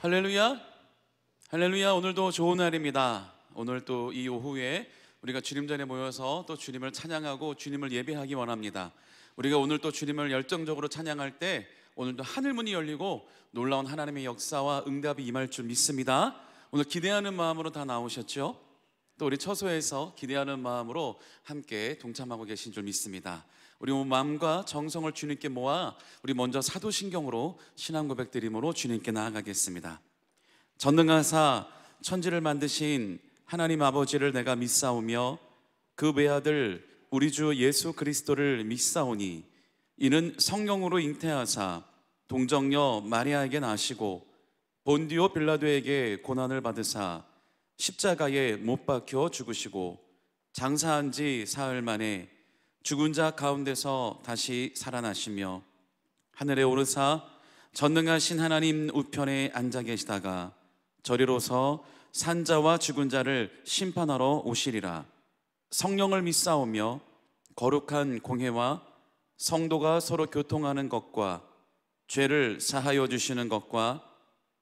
할렐루야, 할렐루야. 오늘도 좋은 날입니다. 오늘 또 이 오후에 우리가 주님 전에 모여서 또 주님을 찬양하고 주님을 예배하기 원합니다. 우리가 오늘 또 주님을 열정적으로 찬양할 때 오늘도 하늘문이 열리고 놀라운 하나님의 역사와 응답이 임할 줄 믿습니다. 오늘 기대하는 마음으로 다 나오셨죠? 또 우리 처소에서 기대하는 마음으로 함께 동참하고 계신 줄 믿습니다. 우리 마음과 정성을 주님께 모아 우리 먼저 사도신경으로 신앙 고백 드림으로 주님께 나아가겠습니다. 전능하사 천지를 만드신 하나님 아버지를 내가 믿사오며 그 외아들 우리 주 예수 그리스도를 믿사오니 이는 성령으로 잉태하사 동정녀 마리아에게 나시고 본디오 빌라도에게 고난을 받으사 십자가에 못 박혀 죽으시고 장사한 지 사흘 만에 죽은 자 가운데서 다시 살아나시며 하늘에 오르사 전능하신 하나님 우편에 앉아 계시다가 저리로서 산자와 죽은 자를 심판하러 오시리라. 성령을 믿사오며 거룩한 공회와 성도가 서로 교통하는 것과 죄를 사하여 주시는 것과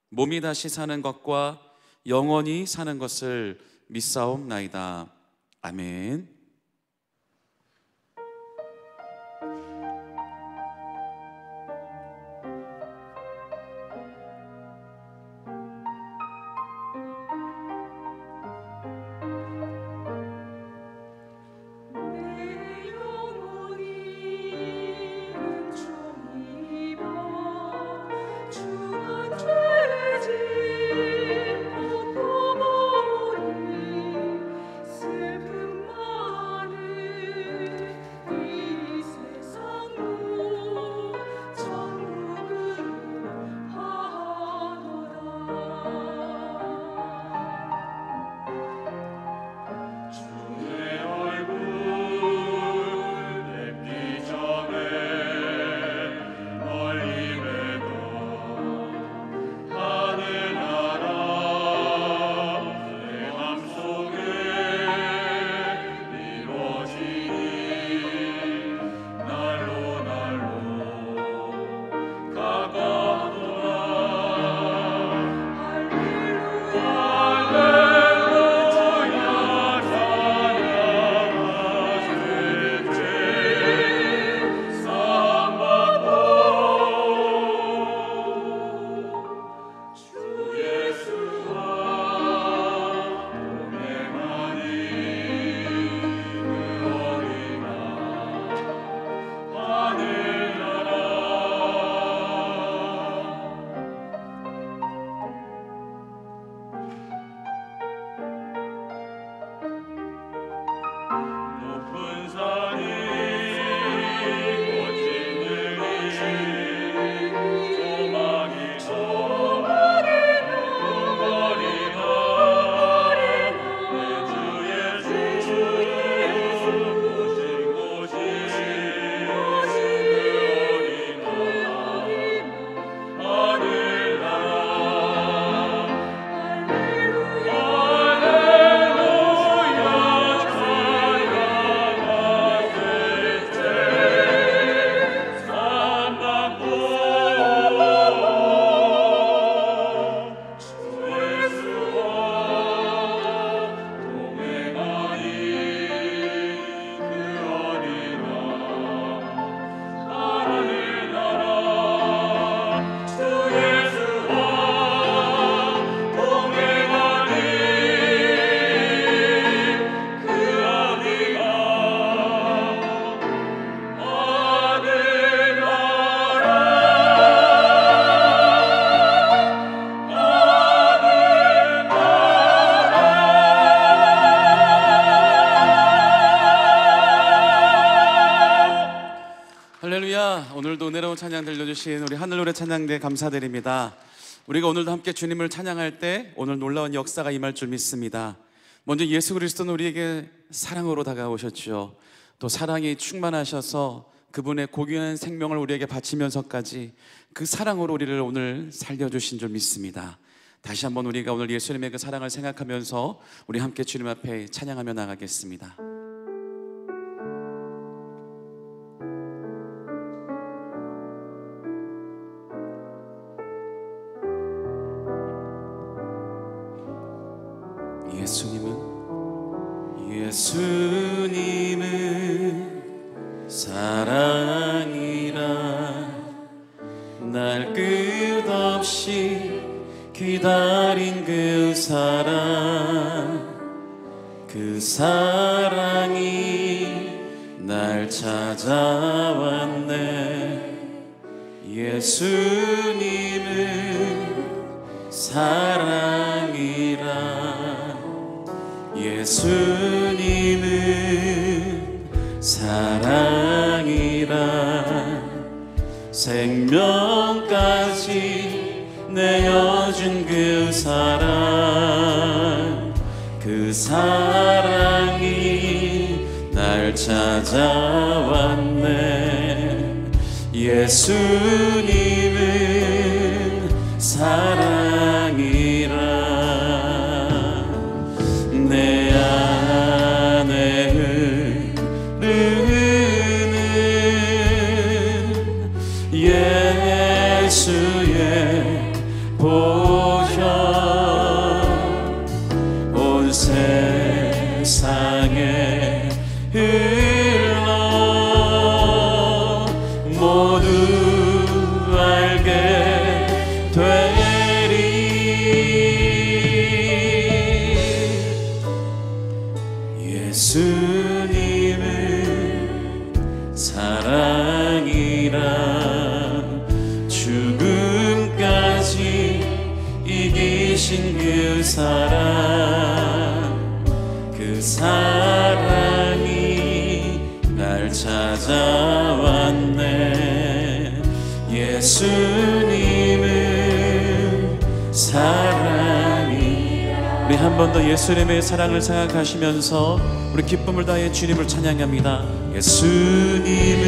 몸이 다시 사는 것과 영원히 사는 것을 믿사옵나이다. 아멘. 할렐루야. 오늘도 은혜로운 찬양 들려주신 우리 하늘노래 찬양대 감사드립니다. 우리가 오늘도 함께 주님을 찬양할 때 오늘 놀라운 역사가 임할 줄 믿습니다. 먼저 예수 그리스도는 우리에게 사랑으로 다가오셨죠. 또 사랑이 충만하셔서 그분의 고귀한 생명을 우리에게 바치면서까지 그 사랑으로 우리를 오늘 살려주신 줄 믿습니다. 다시 한번 우리가 오늘 예수님의 그 사랑을 생각하면서 우리 함께 주님 앞에 찬양하며 나가겠습니다. 예수님은 사랑이라 날 끝없이 기다린 그 사랑이 날 찾아왔네. 예수님은 사랑이라 예수님은 사랑이라 생명까지 내어준 그 사랑이 날 찾아왔네. 예수님은 사랑이라 내 안에 흐르는 예수의 보혈 온 세상에 흘러 모두 알게 되리. 예수님은 사랑이라 죽음까지 이기신 그 사랑이 날 찾아왔네. 예수님은 사랑이라. 우리 한 번 더 예수님의 사랑을 생각하시면서 우리 기쁨을 다해 주님을 찬양합니다. 예수님은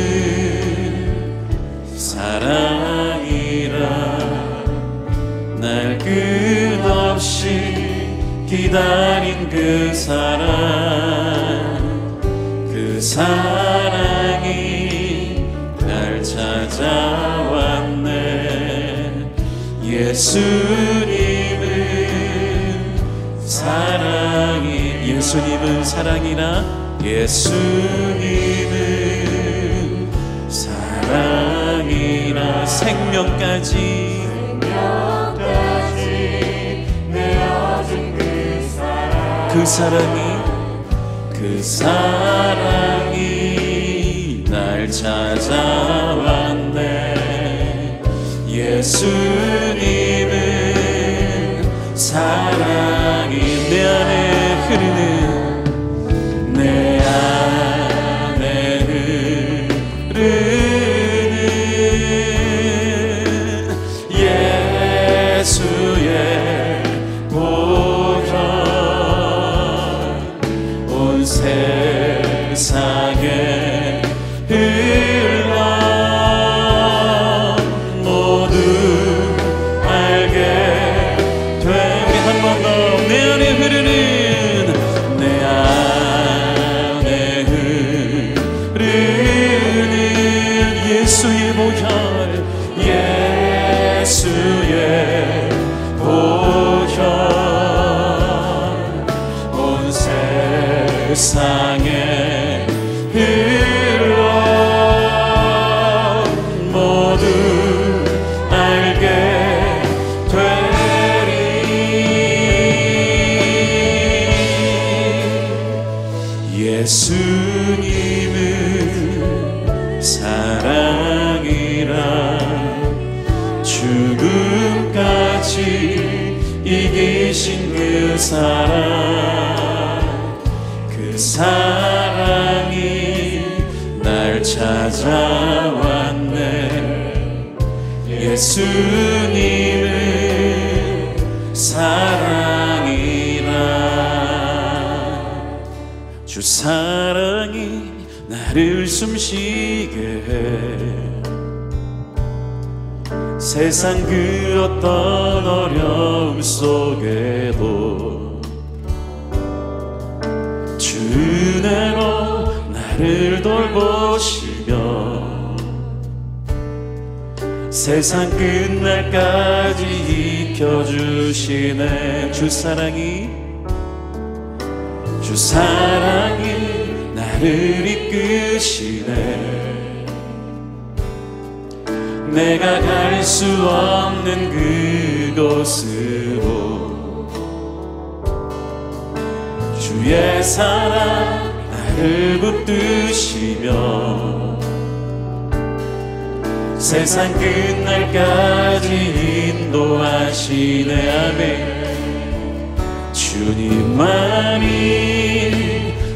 사랑이라 날 끝없이 기다린 그 사랑이 날 찾아왔네. 예수님은 사랑이라 예수님은 사랑이라 생명까지 내어준 그 사랑이 날 찾아왔네. 예수님은 사랑이 내 안에 흐르는 예수의 보혈 온 세상에 흘러 모두 알게 돼. 우리 한 번 더 내 안에 흐르는 예수의 보혈 온 세상에 흘러 모두 알게 되리. 예수님은 사랑이라 죽음까지 이기신 그 사랑이 날 찾아왔네. 예수님은 사랑이라 주 사랑이 나를 숨쉬게 해. 세상 그 어떤 어려움 속에도 주 은혜로 나를 돌보시며 세상 끝날까지 지켜주시네. 주 사랑이 주 사랑이 나를 이끄시네. 내가 갈 수 없는 그곳으로 주의 사랑 나를 붙드시며 세상 끝날까지 인도하시네. 아멘. 주님만이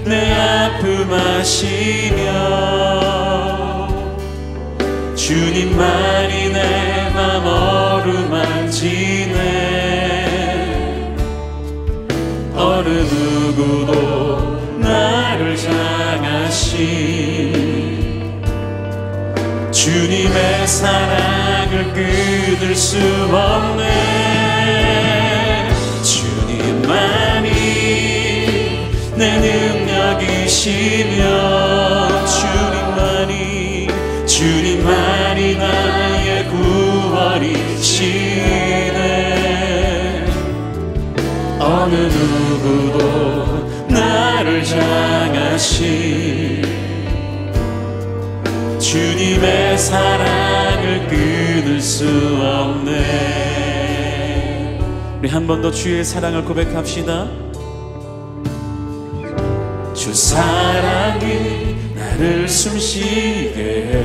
내 아픔 아시며 주님만이 내 맘 어루만지네. 어느 누구도 나를 향하신 주님의 사랑을 끊을 수 없네. 주님만이 내 능력이시며 주님만이 나의 구원이시네. 어느 누구도 나를 향하신 주님의 사랑을 끊을 수 없네. 우리 한 번 더 주의 사랑을 고백합시다. 주 사랑이 나를 숨쉬게 해.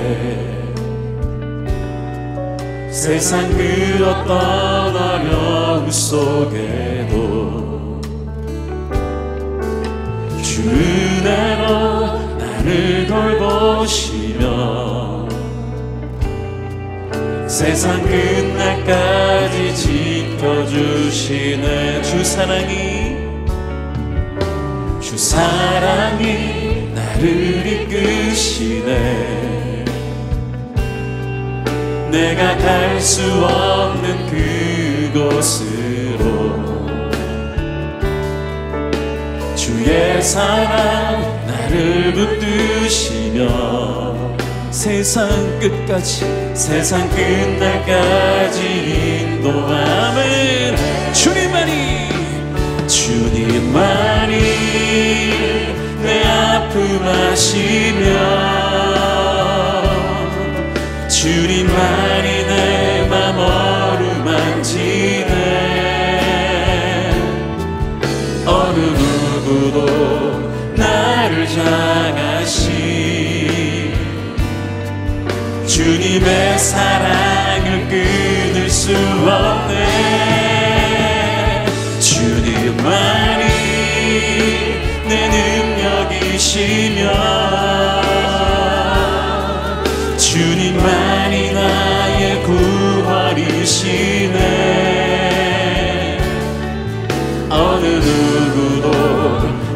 세상 그 어떤 어려움 속에도 주 은혜로 나를 돌보시며 세상 끝날까지 지켜주시네. 주 사랑이 나를 이끄시네. 내가 갈 수 없는 그곳으로 주의 사랑 나를 붙드시며 세상 끝날까지 인도하면 주님만이 내 아픔 아시며 주님만이 내 맘 어루만지네. 어느 누구도 나를 향하신 주님의 사랑을 끊을 수 없네. 주님만이 내 능력이시며 주님만이 나의 구원이시네. 어느 누구도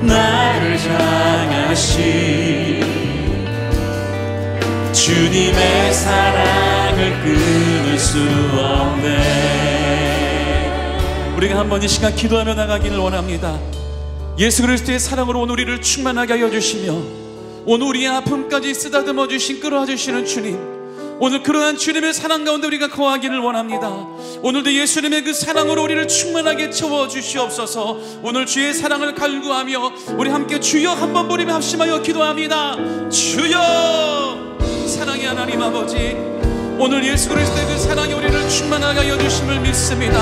나를 향하신 주님의 사랑을 끊을 수 없네. 우리가 한번 이 시간 기도하며 나가기를 원합니다. 예수 그리스도의 사랑으로 오늘 우리를 충만하게 하여 주시며 오늘 우리의 아픔까지 쓰다듬어 주신 끌어와 주시는 주님, 오늘 그러한 주님의 사랑 가운데 우리가 거하기를 원합니다. 오늘도 예수님의 그 사랑으로 우리를 충만하게 채워 주시옵소서. 오늘 주의 사랑을 갈구하며 우리 함께 주여 한번 부르며 합심하여 기도합니다. 주여. 사랑의 하나님 아버지, 오늘 예수 그리스도의 그 사랑이 우리를 충만하게 하여 주심을 믿습니다.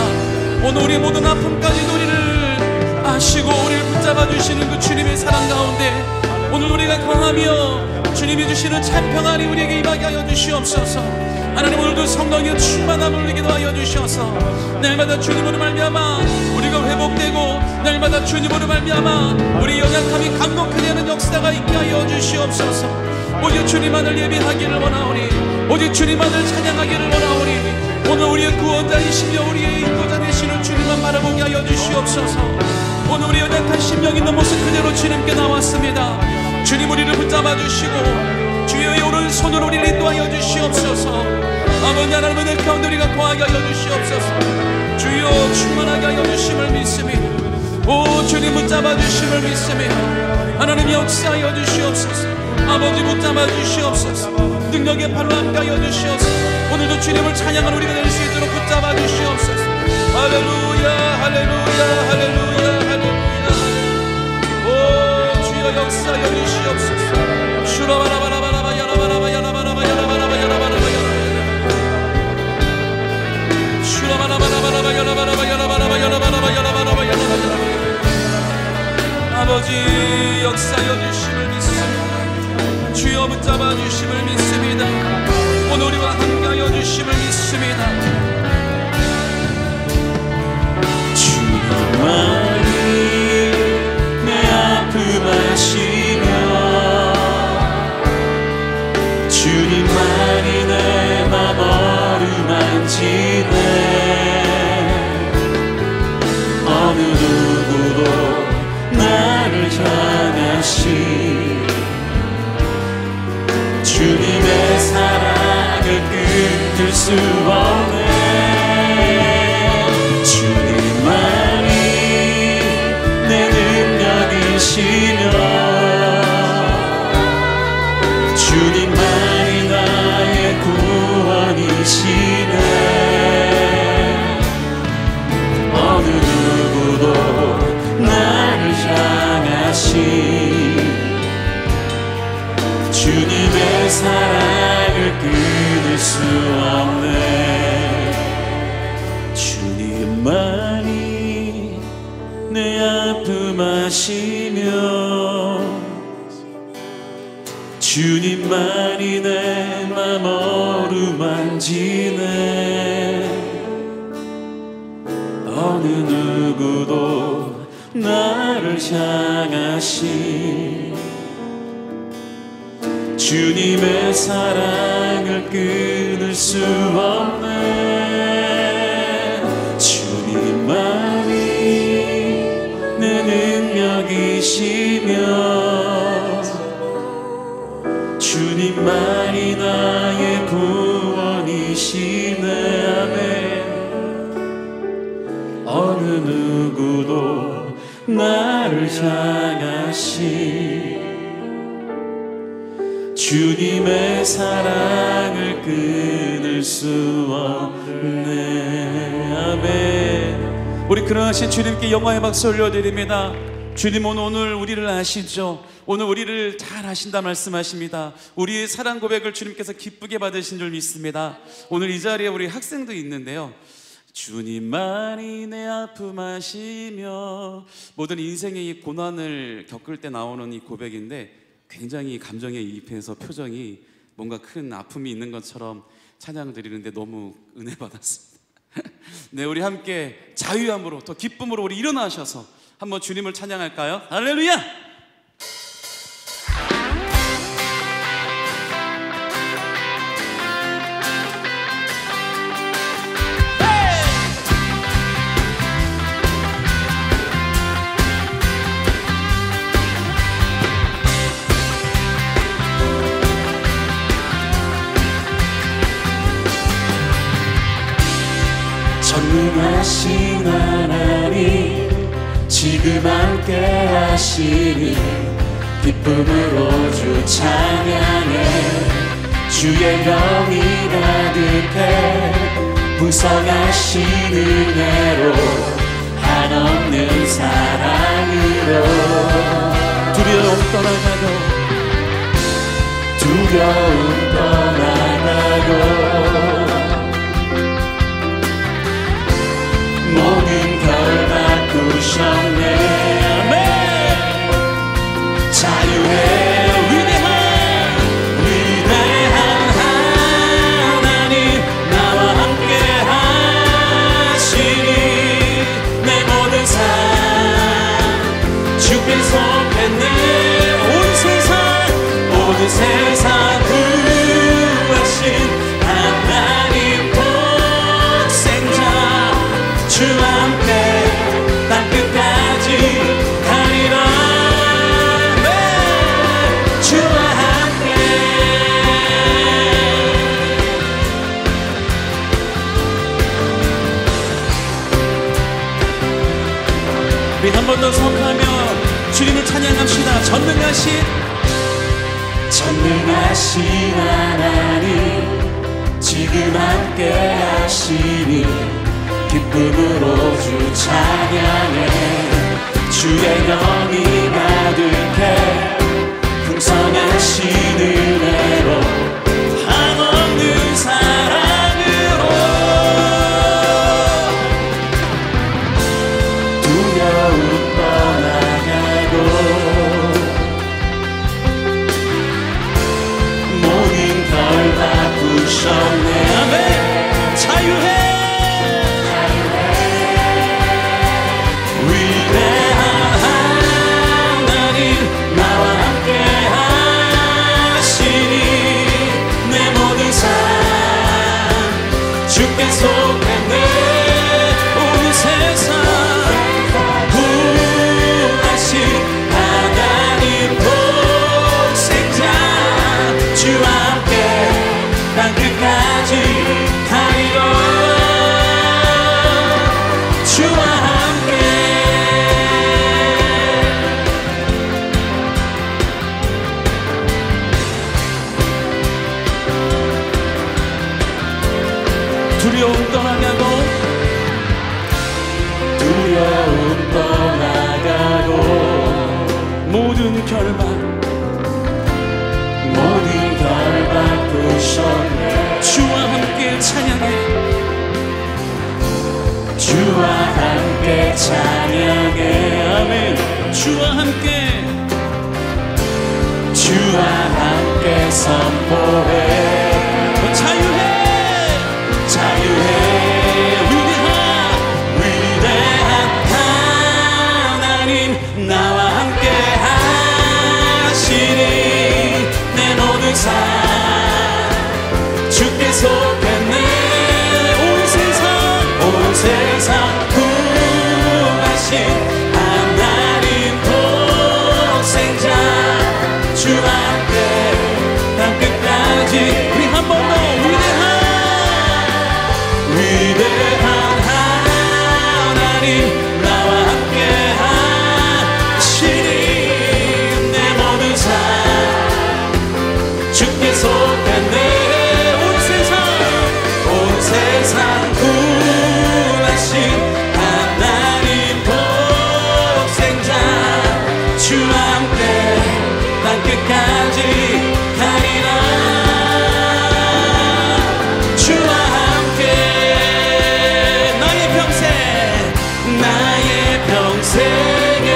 오늘 우리의 모든 아픔까지도 우리를 아시고 우리를 붙잡아 주시는 그 주님의 사랑 가운데 오늘 우리가 강하며 주님이 주시는 참 평안이 우리에게 임하게 하여 주시옵소서. 하나님, 오늘도 성령의 충만함을 누리게 하여 주셔서 날마다 주님으로 말미암아 우리가 회복되고 날마다 주님으로 말미암아 우리 연약함이 강력하게 하는 역사가 있게 하여 주시옵소서. 오직 주님만을 예배하기를 원하오니, 오직 주님만을 찬양하기를 원하오니, 오늘 우리의 구원자이시며 우리의 인도자 되시는 주님만 바라보게 하여 주시옵소서. 오늘 우리 연약한 심령 있는 모습 그대로 주님께 나왔습니다. 주님 우리를 붙잡아 주시고 주의 오른손으로 우리를 인도하여 주시옵소서. 아버지 하나님, 은혜 가운데 우리가 거하게 하여 주시옵소서. 주여 충만하게 하여 주심을 믿습니다. 오 주님 붙잡아 주심을 믿습니다. 하나님 역사하여 주시옵소서. 아버지 붙잡아 주시옵소서. 능력의 팔로 함께하여 주시옵소서. 오늘도 주님을 찬양하는 우리가 될 수 있도록 붙잡아 주시옵소서. 할렐루야 할렐루야 할렐루야 할렐루야. 오 주시옵소서. 아버지 역사여 주심을 믿습니다. 주여 붙잡아 주심을 믿습니다. 오늘 우리와 함께하여 주심을 믿습니다. 주님만이 내 아픔 아시며 주님만이 내 맘 어루만지네. 어느 누구도 나를 향하시 주님의 사랑을 끊을 수 없네. 주님만이 내 능력이시며 주님만이 나의 구원이시네. 어느 누구도 나를 향하시 주님의 사랑을 끊을 수 없네. 주님만이 내 아픔 아시며 주님만이 내 맘 어루만지네. 어느 누구도 나를 향하시 주님의 사랑을 끊을 수 없네. 주님만이 내 능력이시며 주님만이 나의 구원이시네. 아멘. 어느 누구도 나를 향하시 주님의 사랑을 끊을 수 없네. 아멘. 우리 그러하신 주님께 영광의 박수 올려드립니다. 주님 오늘 우리를 아시죠? 오늘 우리를 잘 아신다 말씀하십니다. 우리의 사랑 고백을 주님께서 기쁘게 받으신 줄 믿습니다. 오늘 이 자리에 우리 학생도 있는데요, 주님만이 내 아픔 아시며, 모든 인생의 이 고난을 겪을 때 나오는 이 고백인데 굉장히 감정에 이입해서 표정이 뭔가 큰 아픔이 있는 것처럼 찬양 드리는데 너무 은혜 받았습니다. 네, 우리 함께 자유함으로 더 기쁨으로 우리 일어나셔서 한번 주님을 찬양할까요? 할렐루야! 전능하신 하나님 지금 함께 하시니 기쁨으로 주 찬양해. 주의 영이 가득해 풍성하신 은혜로 한없는 사랑으로 두려움 떠나가고 모든 결 바꾸셨네. 자유의 위대한 하나님 나와 함께 하시니 내 모든 삶 주께 속했네. 온 세상 구하신 하나님 독생자 주와 함께 땅끝까지 가리라. 네, 주와 함께. 우리 한 번 더 성하며 주님을 찬양합시다. 전능하신 하나님 지금 함께 하시니 기쁨으로 주 찬양해. 주의 영이 가득해 풍성하신 모든 결박 부셨네. 주와 함께 찬양해 주와 함께 찬양해. 아멘. 주와 함께 주와 함께 선포해. 자유해 위대한 하나님 나와 함께 하시니 내 모든 삶 주께 속했네. 온 세상 구하신 하나님 독생자 주와 함께 땅 끝까지 우리 한 번 더 위대한 하나님 나와 함께 하시니 내 모든 삶 주께 속했네. 온 세상 구하신 하나님 독생자 주와 함께 땅 끝까지 가리라. 주와 함께 나의 평생에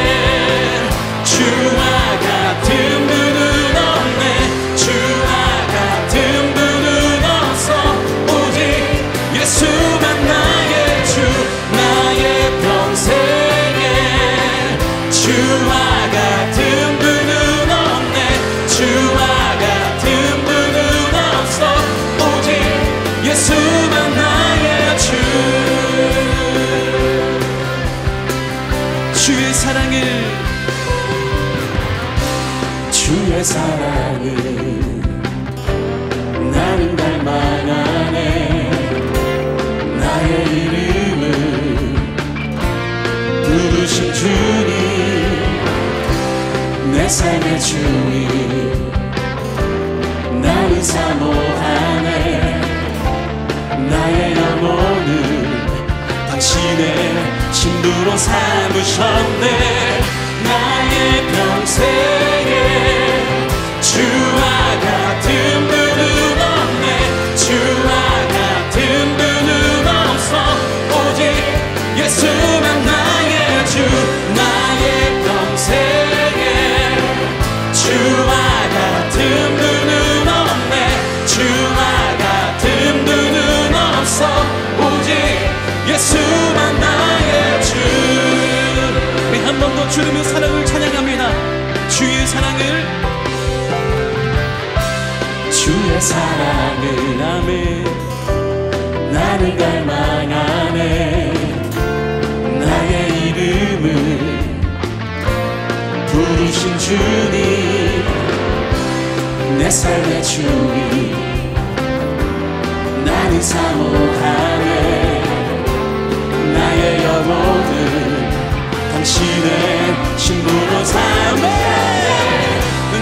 주와 같은 분은 없네. 주와 같은 분은 없어. 오직 예수만 나의 주. 나의 평생에 주와 같은 분은 없네. 주와 같은 분은 없어. 오직 예수만 나의 주. 주의 사랑을 나는 닮아가네. 나의 이름을 부르신 주님 내 삶의 주님 나를 사모하네. 나의 영혼을 당신의 신부로 삼으셨네. 나의 평생에 주와 같은 분은 없네. 주와 같은 분은 없어. 오직 예수만 나의 주. 나의 평생에 주와 같은 분은 없네. 주와 같은 분은 없어. 오직 예수만 나의 주. 우리 한 번 더 주님의 사랑을 찬양합니다. 주의 사랑을 아멘. 나를 갈망하네. 나의 이름을 부르신 주님 내 삶의 주님 나를 사모하네. 나의 영혼을 당신의 신부로 삼으네.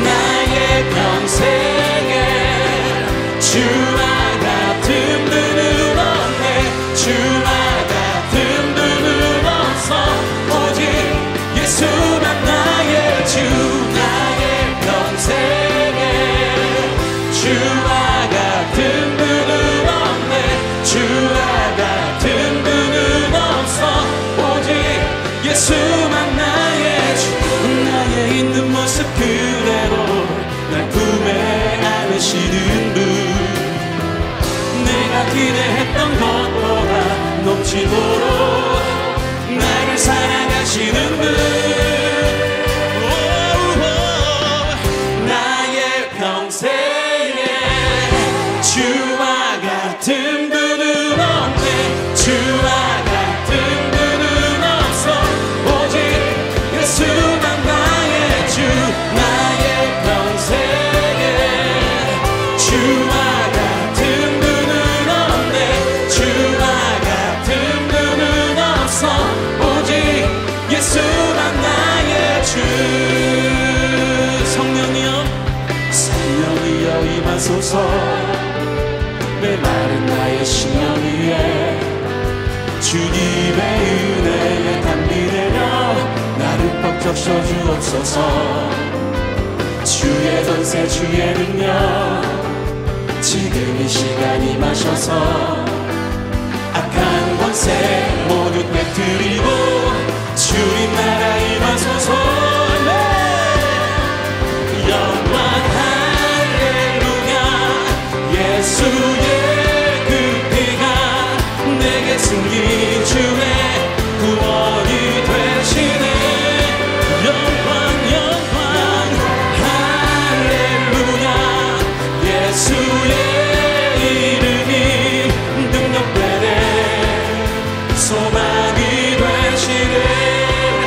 나의 평생에 주와 같은 분은 없네. 주와 같은 분은 없어. 오직 예수만 나의 주. 나의 평생에 주와 같은 분은 없네. 주와 같은 분은 없어. 오직 예수만 나의 주. 나의 있는 모습 그대로 날 품에 안으시는 분. 내가 기대했던 것보다 넘치도록 나를 사랑하시는 분. 나의 평생에 주와 같은 분은 없네. 주와 같은 분은 없어. 오직 예수만 나의 주. 나의 평생에 주와 같은 분은 없네. 주와 같은 분은 없어. 오직 예수만 나의 주. 성령이여 임하소서. 메마른 나의 심령 위에 주님의 은혜에 담비 되려 나를 벅적 적셔 주옵소서. 주의 권세 주의 능력 지금 이 시간 임하셔서 악한 권세 모두 깨뜨리고 주님 나라 임하소서. 영광 할렐루야. 예수의 그 피가 내게 승리 주네 구원이 되시네. 영광 영광 할렐루야. 예수의 이름이 능력되네 소망이 되시네.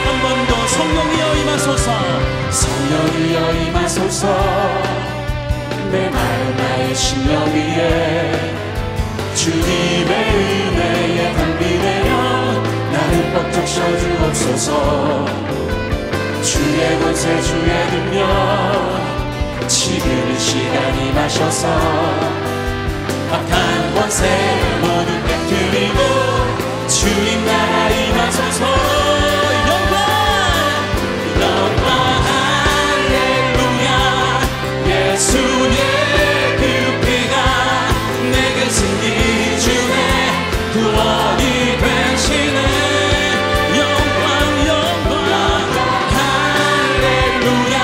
한 번 더 성령이여 임하소서. 성령이여 임하소서. 내 말 나의 심령 위에 주님의 은혜에 담비 내려 나를 뻑 적셔 주옵소서. 주의 권세 주의 능력 지금 이 시간 임하셔서 악한 권세 모두 깨뜨리고 주님 나라 임하소서. 영광 영광 할렐루야. 예수의 그 피가 내게 승리 주네 구원이 되시네. 영광 영광 할렐루야.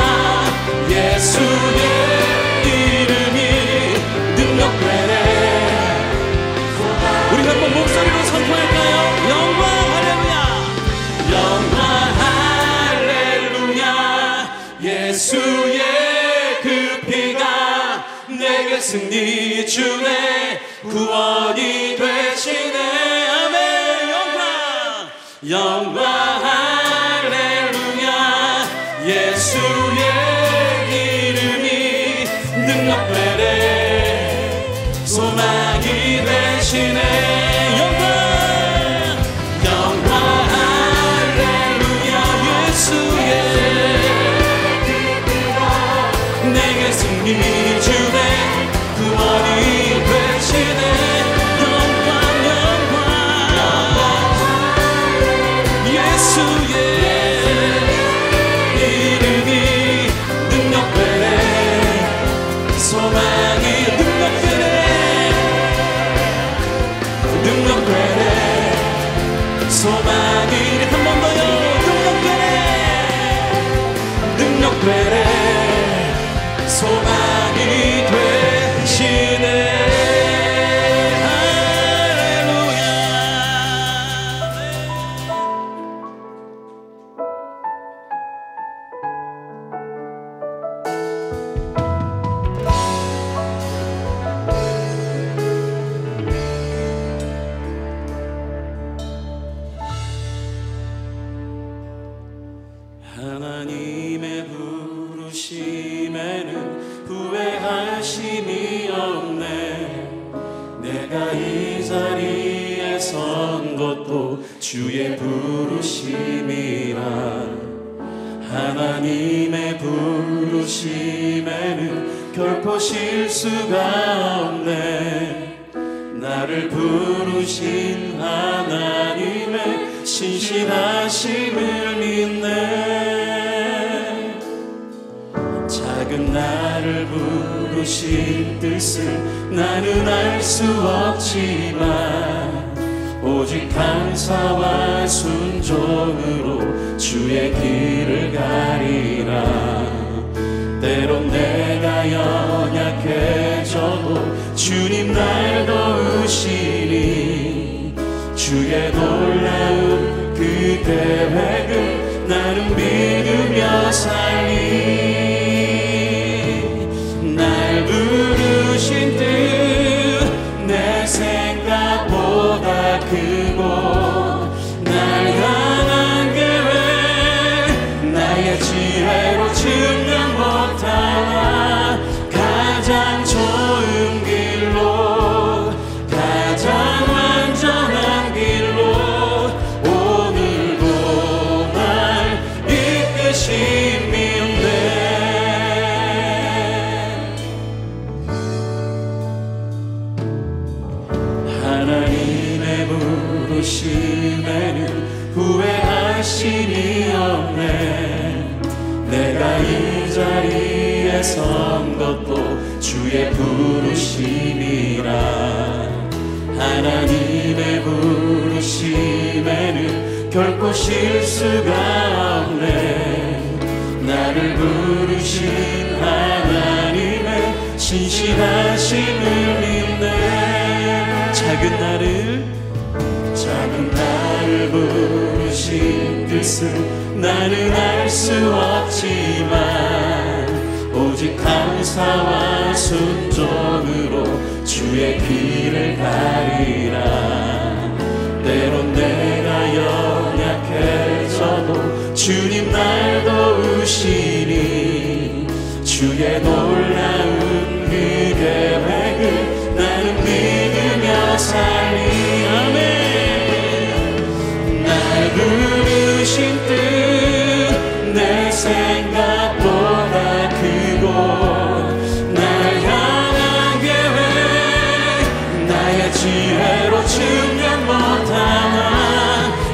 예수의 이름이 능력되네. 우리 한번 목소리로 선포할까요? 영광 할렐루야. 영광 할렐루야. 예수의 그 피가 내게 승리 주네 구원이 되시네. 아멘. 영광 영광 할렐루야. 예수의 이름이 능력되네 소망이 되시네. 영광 영광 할렐루야. 예수의 내게 승리 주네 구원이 되시네. 영광 영광 예수의 이름이 능력되네 소망이 능력되네 능력되네 소망이 한 번 더요. 능력되네 능력되네 소망이 되시네. 할렐루야. 하나님의 부르심에는 후회하심이 없네. 내가 이 자리에 선 것도 주의 부르심이라. 하나님의 부르심에는 결코 실수가 없네. 나를 부르신 하나님의 신실하심을 믿네. 작은 나를 부르신 뜻을 나는 알 수 없지만 오직 감사와 순종으로 주의 길을 가리라. 때론 내가 연약해져도 주님 날 도우시니 주의 놀라운 그 계획을 나는 믿으며 살리. 날 부르신 뜻 내 생각보다 크고 날 향한 계획 나의 지혜로 증명 못하나 가장 좋은 길로 가장 완전한 길로 오늘도 날 이끄심이네. 하나님의 부르심에는 후회하심이 없네. 이 자리에 선 것도 주의 부르심이라. 하나님의 부르심에는 결코 실수가 없네. 나를 부르신 하나님의 신실하심을 믿네. 작은 나를 부르신 뜻은 나는 알 수 없지만 오직 감사와 순종으로 주의 길을 가리라. 때론 내가 연약해져도 주님 날 도우시니 주의 놀라운 그 계획을 나는 믿으며 살리. 아멘. 날 부르신 뜻 내 생각보다 크고 날 향한 계획 나의 지혜로 증명 못하나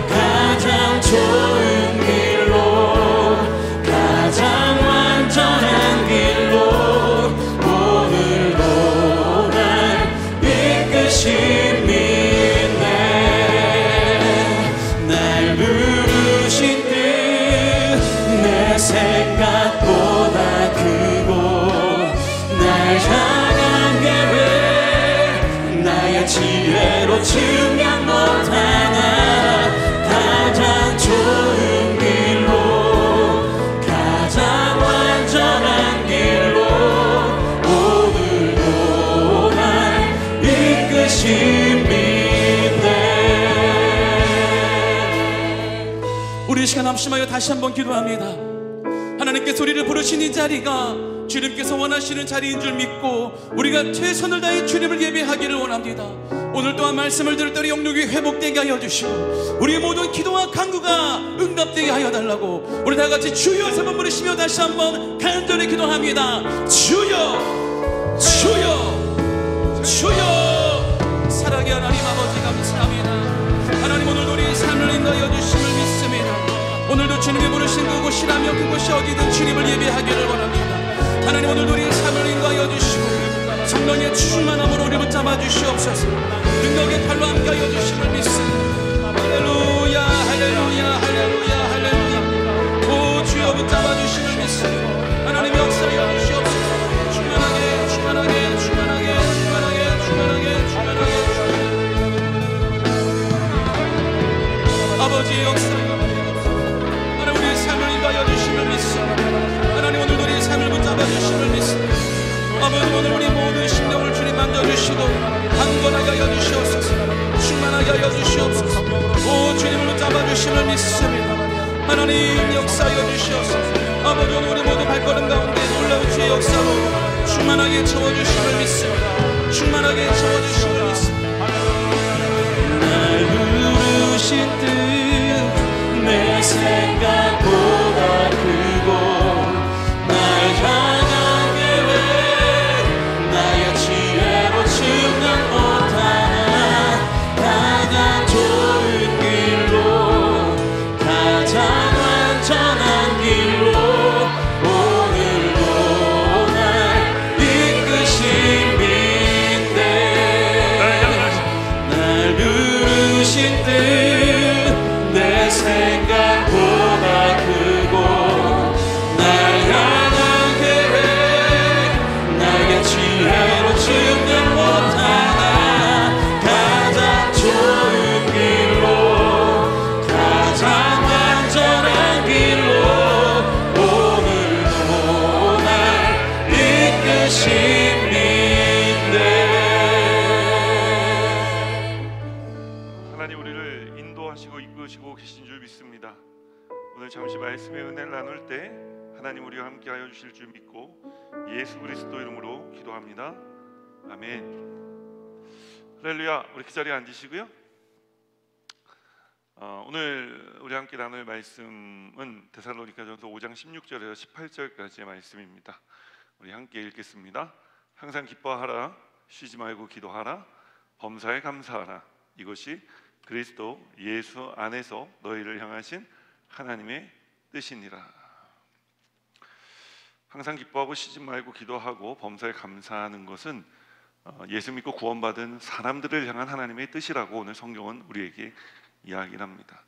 가장 좋은 길로 가장 완전한 길로 오늘도 날 이끄십니다. 날 부르신 뜻 내 생각보다 크고 날 향한 계획 나의 지혜로 증명 못하나 가장 좋은 길로 가장 완전한 길로 오늘도 날 이끄십니다. 우리 이 시간 합심하여 다시 한번 기도합니다. 하나님께서 우리를 부르신 이 자리가 주님께서 원하시는 자리인 줄 믿고 우리가 최선을 다해 주님을 예배하기를 원합니다. 오늘 또한 말씀을 들을 때 영육이 회복되게 하여 주시고 우리의 모든 기도와 간구가 응답되게 하여 달라고 우리 다같이 주여 세 번 부르시며 다시 한번 간절히 기도합니다. 주여 주여 주여. 사랑의 하나님 아버지 감사합니다. 하나님 오늘도 우리의 삶을 인도하여 주심을 믿습니다. 오늘도 주님이 부르신 그곳이라면 그곳이 어디든 주님을 예배하기를 원합니다. 하나님 오늘도 우리의 삶을 인도하여 주시고 성령의 충만함으로 우리 붙잡아 주시옵소서. 능력의 팔로 함께하여 주심을 믿습니다. 할렐루야 할렐루야 할렐루야 할렐루야. 오 주여 붙잡아 주심을 믿습니다. 하나님 역사하여 주시옵소서. 충만하게 충만하게 충만하게 충만하게 충만하게 충만하게 아버지의 역사하여 하나님 우리의 삶을 인도하여 주심을 믿습니다. 하나님 오늘도 우리의 삶을 붙잡아 주심을 믿습니다. 아버지 오늘 우리 모든 심령을 주님 만져주시고 강건하게 하여 주시옵소서. 충만하게 하여 주시옵소서. 오 주님을 붙잡아 주심을 믿습니다. 하나님 역사하여 주시옵소서. 아버지 오늘 우리 모두 발걸음 가운데 놀라운 주의 역사로 충만하게 채워주심을 믿습니다. 충만하게 채워주심을 믿습니다. 날 부르신 뜻 내 생각보다 크고 날 향한 계획 나의 지혜로 증명 못하나 가장 좋은 길로 가장 완전한 길로 오늘도 날 이끄십니다. 날 부르신 뜻 내 생각보다 크고 날 향한 계획 나의 지혜로 증명 못하나 가장 좋은 길로 가장 완전한 길로 오늘도 날 이끄십니다. 하나님 우리를 인도하시고 이끄시고 계신 줄 믿습니다. 오늘 잠시 말씀의 은혜를 나눌 때 하나님 우리와 함께 하여 주실 줄 믿고 예수 그리스도 이름으로 기도합니다. 아멘. 할렐루야. 우리 그 자리에 앉으시고요. 오늘 우리 함께 나눌 말씀은 데살로니가전서 5장 16절에서 18절까지의 말씀입니다. 우리 함께 읽겠습니다. 항상 기뻐하라, 쉬지 말고 기도하라, 범사에 감사하라. 이것이 그리스도 예수 안에서 너희를 향하신 하나님의 뜻이니라. 항상 기뻐하고 쉬지 말고 기도하고 범사에 감사하는 것은 예수 믿고 구원받은 사람들을 향한 하나님의 뜻이라고 오늘 성경은 우리에게 이야기를 합니다.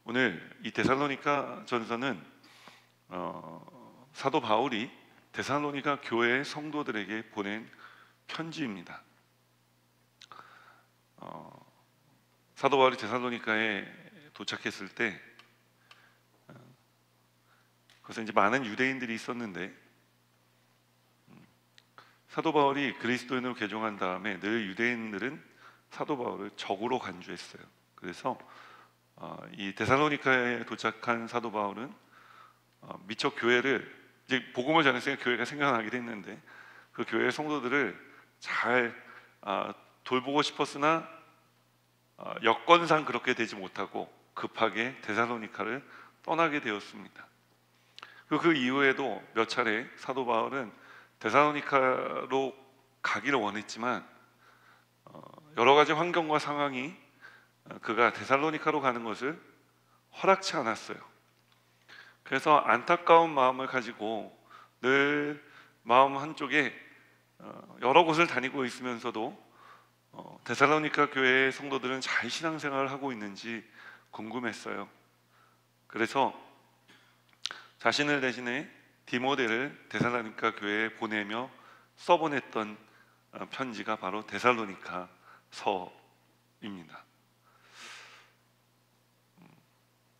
오늘 이 데살로니가 전서는 사도 바울이 데살로니가 교회 성도들에게 보낸 편지입니다. 사도 바울이 데살로니가에 도착했을 때 그래서 이제 많은 유대인들이 있었는데 사도 바울이 그리스도인으로 개종한 다음에 늘 유대인들은 사도 바울을 적으로 간주했어요. 그래서 이 데살로니카에 도착한 사도 바울은 미처 교회를 이제 복음을 전했으니까 교회가 생겨나기도 했는데 그 교회 성도들을 잘 돌보고 싶었으나 여건상 그렇게 되지 못하고 급하게 데살로니카를 떠나게 되었습니다. 그 이후에도 몇 차례 사도 바울은 데살로니카로 가기를 원했지만 여러 가지 환경과 상황이 그가 데살로니카로 가는 것을 허락치 않았어요. 그래서 안타까운 마음을 가지고 늘 마음 한쪽에 여러 곳을 다니고 있으면서도 데살로니카 교회의 성도들은 잘 신앙생활을 하고 있는지 궁금했어요. 그래서 자신을 대신해 디모데를 데살로니카 교회에 보내며 써보냈던 편지가 바로 데살로니가 서입니다.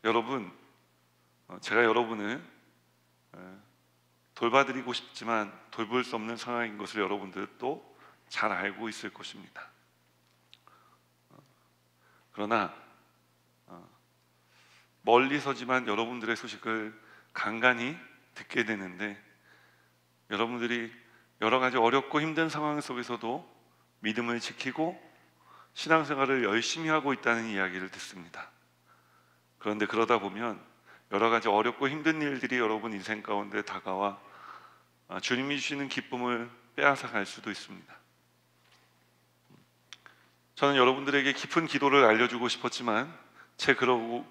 여러분, 제가 여러분을 돌봐드리고 싶지만 돌볼 수 없는 상황인 것을 여러분들도 잘 알고 있을 것입니다. 그러나 멀리서지만 여러분들의 소식을 간간히 듣게 되는데 여러분들이 여러 가지 어렵고 힘든 상황 속에서도 믿음을 지키고 신앙생활을 열심히 하고 있다는 이야기를 듣습니다. 그런데 그러다 보면 여러 가지 어렵고 힘든 일들이 여러분 인생 가운데 다가와 주님이 주시는 기쁨을 빼앗아 갈 수도 있습니다. 저는 여러분들에게 깊은 기도를 알려주고 싶었지만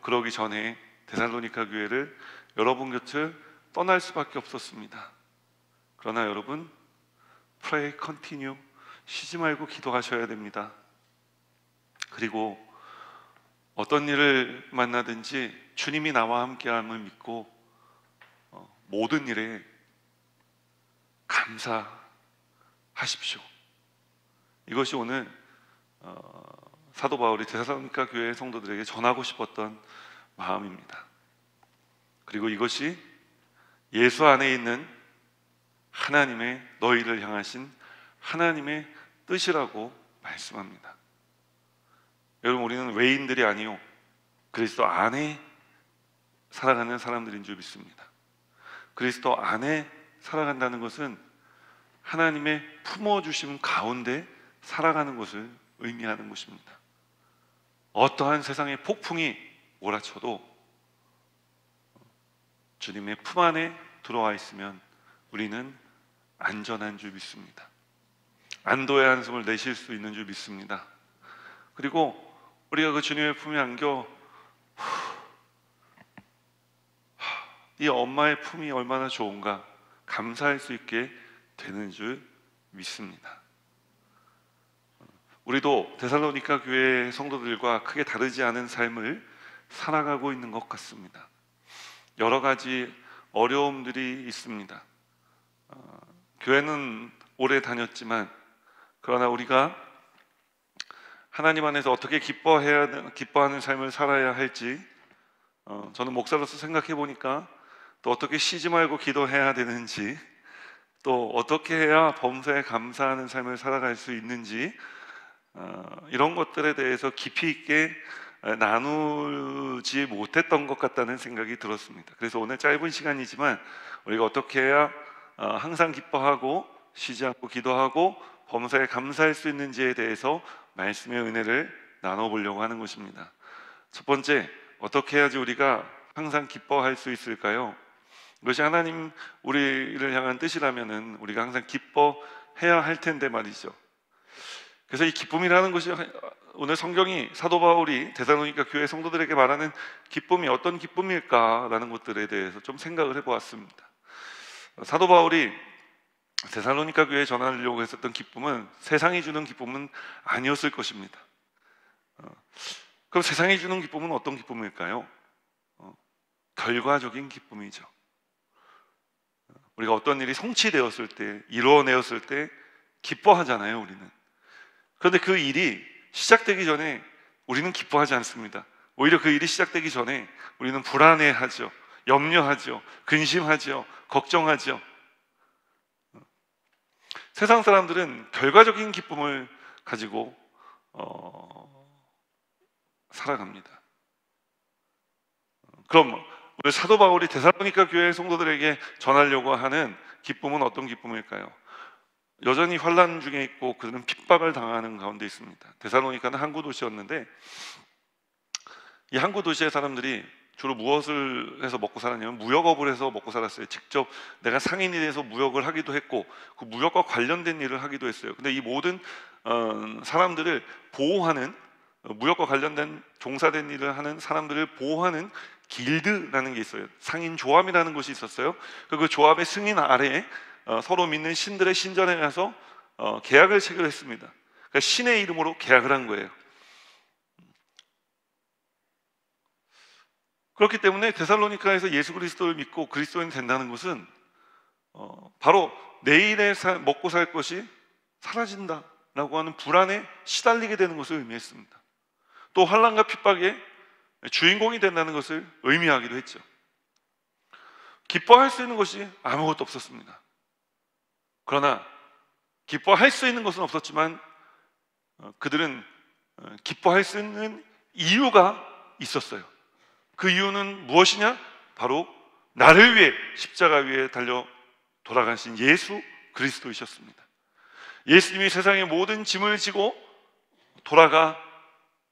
그러기 전에 데살로니가 교회를 여러분 곁을 떠날 수밖에 없었습니다. 그러나 여러분, pray continue, 쉬지 말고 기도하셔야 됩니다. 그리고 어떤 일을 만나든지 주님이 나와 함께함을 믿고 모든 일에 감사하십시오. 이것이 오늘 사도 바울이 데살로니가 교회 성도들에게 전하고 싶었던 마음입니다. 그리고 이것이 예수 안에 있는 하나님의 너희를 향하신 하나님의 뜻이라고 말씀합니다. 여러분, 우리는 외인들이 아니요 그리스도 안에 살아가는 사람들인 줄 믿습니다. 그리스도 안에 살아간다는 것은 하나님의 품어주심 가운데 살아가는 것을 의미하는 것입니다. 어떠한 세상의 폭풍이 몰아쳐도 주님의 품 안에 들어와 있으면 우리는 안전한 줄 믿습니다. 안도의 한숨을 내쉴 수 있는 줄 믿습니다. 그리고 우리가 그 주님의 품에 안겨 이 엄마의 품이 얼마나 좋은가 감사할 수 있게 되는 줄 믿습니다. 우리도 데살로니가 교회 성도들과 크게 다르지 않은 삶을 살아가고 있는 것 같습니다. 여러 가지 어려움들이 있습니다. 교회는 오래 다녔지만 그러나 우리가 하나님 안에서 어떻게 기뻐하는 삶을 살아야 할지 저는 목사로서 생각해 보니까 또 어떻게 쉬지 말고 기도해야 되는지 또 어떻게 해야 범사에 감사하는 삶을 살아갈 수 있는지 이런 것들에 대해서 깊이 있게 나누지 못했던 것 같다는 생각이 들었습니다. 그래서 오늘 짧은 시간이지만 우리가 어떻게 해야 항상 기뻐하고 쉬지 않고 기도하고 범사에 감사할 수 있는지에 대해서 말씀의 은혜를 나눠보려고 하는 것입니다. 첫 번째, 어떻게 해야지 우리가 항상 기뻐할 수 있을까요? 이것이 하나님 우리를 향한 뜻이라면 우리가 항상 기뻐해야 할 텐데 말이죠. 그래서 이 기쁨이라는 것이 오늘 성경이 사도 바울이 데살로니가 교회 성도들에게 말하는 기쁨이 어떤 기쁨일까라는 것들에 대해서 좀 생각을 해보았습니다. 사도 바울이 데살로니가 교회에 전하려고 했었던 기쁨은 세상이 주는 기쁨은 아니었을 것입니다. 그럼 세상이 주는 기쁨은 어떤 기쁨일까요? 결과적인 기쁨이죠. 우리가 어떤 일이 성취되었을 때, 이루어내었을 때 기뻐하잖아요, 우리는. 그런데 그 일이 시작되기 전에 우리는 기뻐하지 않습니다. 오히려 그 일이 시작되기 전에 우리는 불안해하죠, 염려하죠, 근심하죠, 걱정하죠. 세상 사람들은 결과적인 기쁨을 가지고 살아갑니다. 그럼 오늘 사도 바울이 데살로니가 교회 성도들에게 전하려고 하는 기쁨은 어떤 기쁨일까요? 여전히 환난 중에 있고 그들은 핍박을 당하는 가운데 있습니다. 데살로니가는 항구 도시였는데 이 항구 도시의 사람들이 주로 무엇을 해서 먹고 살았냐면 무역업을 해서 먹고 살았어요. 직접 내가 상인이 돼서 무역을 하기도 했고 그 무역과 관련된 일을 하기도 했어요. 근데 이 모든 사람들을 보호하는, 무역과 관련된 종사된 일을 하는 사람들을 보호하는 길드라는 게 있어요. 상인 조합이라는 것이 있었어요. 그 조합의 승인 아래에 서로 믿는 신들의 신전에 가서 계약을 체결했습니다. 그러니까 신의 이름으로 계약을 한 거예요. 그렇기 때문에 데살로니가에서 예수 그리스도를 믿고 그리스도인이 된다는 것은 바로 내일에 먹고 살 것이 사라진다라고 하는 불안에 시달리게 되는 것을 의미했습니다. 또 환난과 핍박의 주인공이 된다는 것을 의미하기도 했죠. 기뻐할 수 있는 것이 아무것도 없었습니다. 그러나 기뻐할 수 있는 것은 없었지만 그들은 기뻐할 수 있는 이유가 있었어요. 그 이유는 무엇이냐? 바로 나를 위해 십자가 위에 달려 돌아가신 예수 그리스도이셨습니다. 예수님이 세상의 모든 짐을 지고 돌아가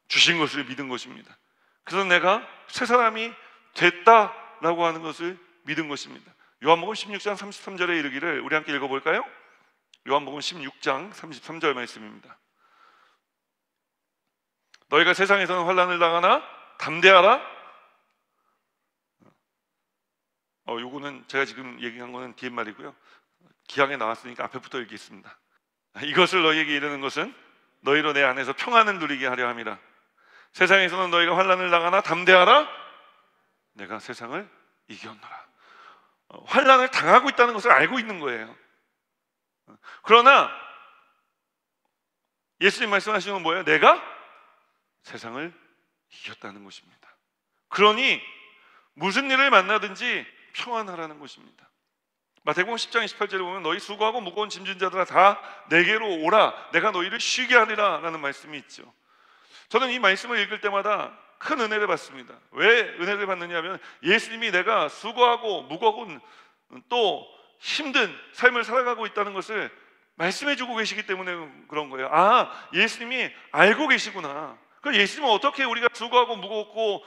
주신 것을 믿은 것입니다. 그래서 내가 새 사람이 됐다라고 하는 것을 믿은 것입니다. 요한복음 16장 33절에 이르기를 우리 함께 읽어볼까요? 요한복음 16장 33절 말씀입니다. 너희가 세상에서는 환난을 당하나 담대하라. 요거는 제가 지금 얘기한 거는 뒤에 말이고요. 기항에 나왔으니까 앞에부터 읽겠습니다. 이것을 너희에게 이르는 것은 너희로 내 안에서 평안을 누리게 하려 함이라. 세상에서는 너희가 환난을 당하나 담대하라. 내가 세상을 이겼노라. 환난을 당하고 있다는 것을 알고 있는 거예요. 그러나 예수님 말씀하시는 건 뭐예요? 내가 세상을 이겼다는 것입니다. 그러니 무슨 일을 만나든지 평안하라는 것입니다. 마태복음 10장 28절에 보면 너희 수고하고 무거운 짐진 자들아 다 내게로 오라 내가 너희를 쉬게 하리라 라는 말씀이 있죠. 저는 이 말씀을 읽을 때마다 큰 은혜를 받습니다. 왜 은혜를 받느냐 하면 예수님이 내가 수고하고 무거운 또 힘든 삶을 살아가고 있다는 것을 말씀해 주고 계시기 때문에 그런 거예요. 아, 예수님이 알고 계시구나. 그 예수님은 어떻게 우리가 수고하고 무겁고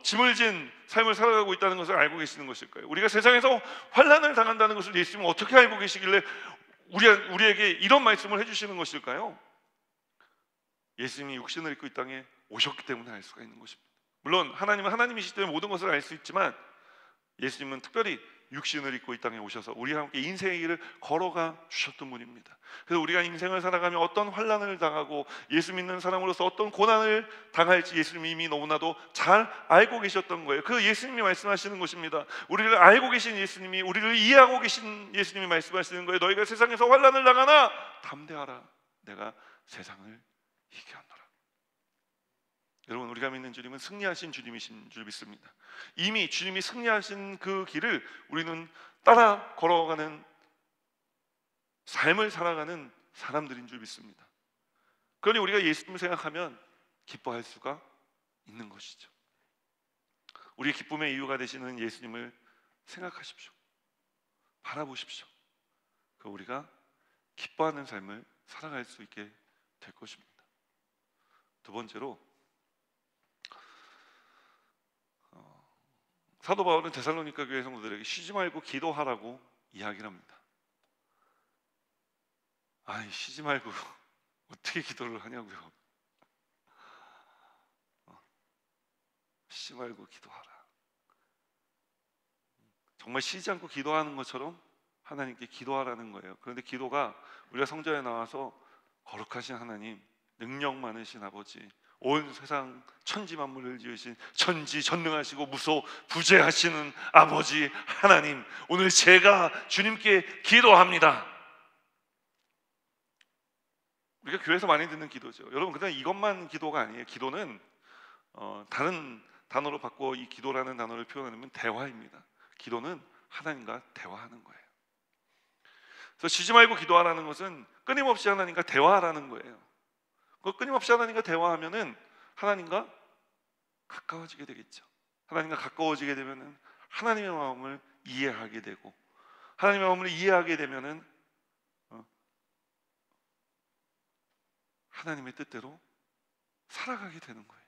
짐을 진 삶을 살아가고 있다는 것을 알고 계시는 것일까요? 우리가 세상에서 환난을 당한다는 것을 예수님은 어떻게 알고 계시길래 우리에게 이런 말씀을 해주시는 것일까요? 예수님이 육신을 입고 이 땅에 오셨기 때문에 알 수가 있는 것입니다. 물론 하나님은 하나님이시기 때문에 모든 것을 알 수 있지만 예수님은 특별히 육신을 입고 이 땅에 오셔서 우리와 함께 인생의 길을 걸어가 주셨던 분입니다. 그래서 우리가 인생을 살아가며 어떤 환난을 당하고 예수 믿는 사람으로서 어떤 고난을 당할지 예수님이 이미 너무나도 잘 알고 계셨던 거예요. 그 예수님이 말씀하시는 것입니다. 우리를 알고 계신 예수님이, 우리를 이해하고 계신 예수님이 말씀하시는 거예요. 너희가 세상에서 환난을 당하나 담대하라. 내가 세상을 이겨노라. 여러분, 우리가 믿는 주님은 승리하신 주님이신 줄 믿습니다. 이미 주님이 승리하신 그 길을 우리는 따라 걸어가는 삶을 살아가는 사람들인 줄 믿습니다. 그러니 우리가 예수님을 생각하면 기뻐할 수가 있는 것이죠. 우리의 기쁨의 이유가 되시는 예수님을 생각하십시오. 바라보십시오. 그 우리가 기뻐하는 삶을 살아갈 수 있게 될 것입니다. 두 번째로 사도 바울은 데살로니가 교회 성도들에게 쉬지 말고 기도하라고 이야기를 합니다. 아니, 쉬지 말고 어떻게 기도를 하냐고요. 쉬지 말고 기도하라. 정말 쉬지 않고 기도하는 것처럼 하나님께 기도하라는 거예요. 그런데 기도가 우리가 성전에 나와서 거룩하신 하나님, 능력 많으신 아버지, 온 세상 천지 만물을 지으신 전지전능하시고 무소부재하시는 아버지 하나님, 오늘 제가 주님께 기도합니다. 우리가 교회에서 많이 듣는 기도죠. 여러분, 그냥 이것만 기도가 아니에요. 기도는 다른 단어로 바꿔 이 기도라는 단어를 표현하면 대화입니다. 기도는 하나님과 대화하는 거예요. 그래서 쉬지 말고 기도하라는 것은 끊임없이 하나님과 대화하라는 거예요. 그 끊임없이 하나님과 대화하면은 하나님과 가까워지게 되겠죠. 하나님과 가까워지게 되면은 하나님의 마음을 이해하게 되고, 하나님의 마음을 이해하게 되면은 하나님의 뜻대로 살아가게 되는 거예요.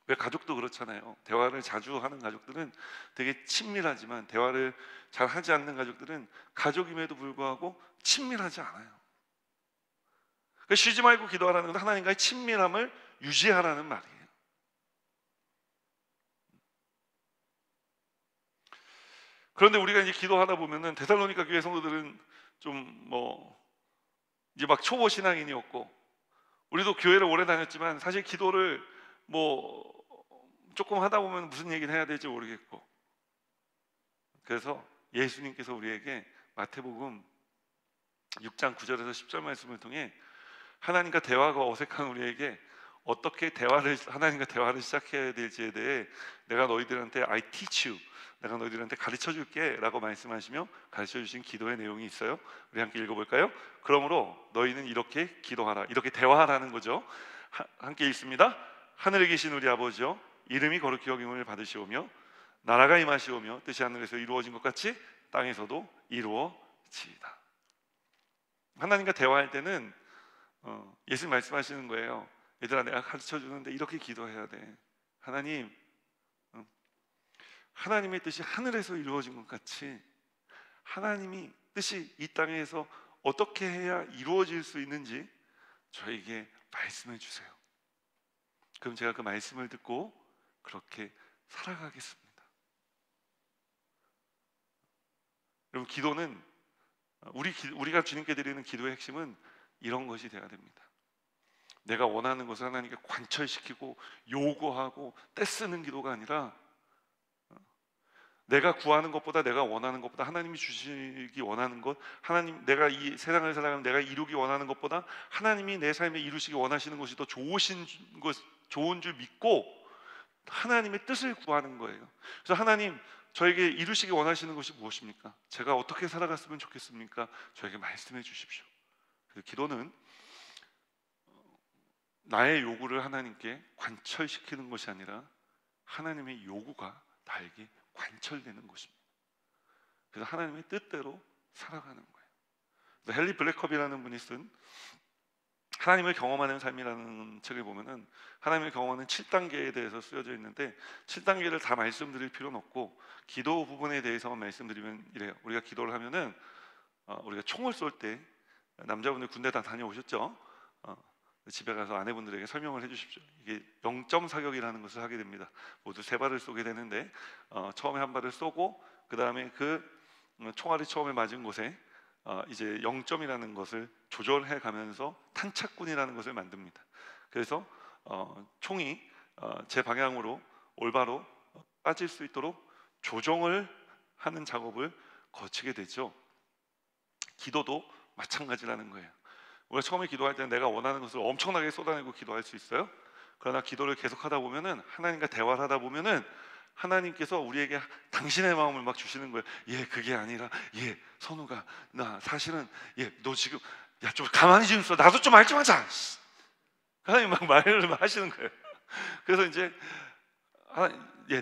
왜 가족도 그렇잖아요. 대화를 자주 하는 가족들은 되게 친밀하지만 대화를 잘 하지 않는 가족들은 가족임에도 불구하고 친밀하지 않아요. 그러니까 쉬지 말고 기도하라는 건 하나님과의 친밀함을 유지하라는 말이에요. 그런데 우리가 이제 기도하다 보면은 데살로니가 교회 성도들은 좀 이제 막 초보 신앙인이었고, 우리도 교회를 오래 다녔지만 사실 기도를 조금 하다 보면 무슨 얘기를 해야 될지 모르겠고, 그래서 예수님께서 우리에게 마태복음 6장 9절에서 10절 말씀을 통해 하나님과 대화가 어색한 우리에게 어떻게 하나님과 대화를 시작해야 될지에 대해 내가 너희들한테 I teach you, 내가 너희들한테 가르쳐 줄게 라고 말씀하시며 가르쳐 주신 기도의 내용이 있어요. 우리 함께 읽어볼까요? 그러므로 너희는 이렇게 기도하라, 이렇게 대화하라는 거죠. 함께 읽습니다. 하늘에 계신 우리 아버지여, 이름이 거룩히 여김을 받으시오며 나라가 임하시오며 뜻이 하늘에서 이루어진 것 같이 땅에서도 이루어지이다. 하나님과 대화할 때는 예수님 말씀하시는 거예요. 얘들아, 내가 가르쳐 주는데 이렇게 기도해야 돼. 하나님, 하나님의 뜻이 하늘에서 이루어진 것 같이 하나님이 뜻이 이 땅에서 어떻게 해야 이루어질 수 있는지 저에게 말씀해 주세요. 그럼 제가 그 말씀을 듣고 그렇게 살아가겠습니다. 여러분, 기도는 우리가 주님께 드리는 기도의 핵심은 이런 것이 되어야 됩니다. 내가 원하는 것을 하나님께 관철시키고 요구하고 떼쓰는 기도가 아니라, 내가 구하는 것보다, 내가 원하는 것보다, 하나님이 주시기 원하는 것, 하나님, 내가 이 세상을 살아가면 내가 이루기 원하는 것보다 하나님이 내 삶에 이루시기 원하시는 것이 더 좋은 줄 믿고 하나님의 뜻을 구하는 거예요. 그래서 하나님, 저에게 이루시기 원하시는 것이 무엇입니까? 제가 어떻게 살아갔으면 좋겠습니까? 저에게 말씀해 주십시오. 그래서 기도는 나의 요구를 하나님께 관철시키는 것이 아니라 하나님의 요구가 나에게 관철되는 것입니다. 그래서 하나님의 뜻대로 살아가는 거예요. 그래서 헨리 블랙컵이라는 분이 쓴 하나님을 경험하는 삶이라는 책을 보면은 하나님을 경험하는 7단계에 대해서 쓰여져 있는데, 7단계를 다 말씀드릴 필요는 없고 기도 부분에 대해서만 말씀드리면 이래요. 우리가 기도를 하면은 우리가 총을 쏠 때, 남자분들 군대 다 다녀오셨죠? 집에 가서 아내분들에게 설명을 해주십시오. 이게 0점 사격이라는 것을 하게 됩니다. 모두 3발을 쏘게 되는데 처음에 한 발을 쏘고 그 다음에 그 총알이 처음에 맞은 곳에 이제 0점이라는 것을 조절해 가면서 탄착군이라는 것을 만듭니다. 그래서 총이 제 방향으로 올바로 빠질 수 있도록 조정을 하는 작업을 거치게 되죠. 기도도 마찬가지라는 거예요. 우리가 처음에 기도할 때는 내가 원하는 것을 엄청나게 쏟아내고 기도할 수 있어요. 그러나 기도를 계속하다 보면은, 하나님과 대화를 하다 보면은 하나님께서 우리에게 당신의 마음을 막 주시는 거예요. 그게 아니라, 선우가, 나 사실은, 너 지금, 좀 가만히 좀 있어. 나도 좀 말 좀 하자. 하나님 막 말을 하시는 거예요. 그래서 이제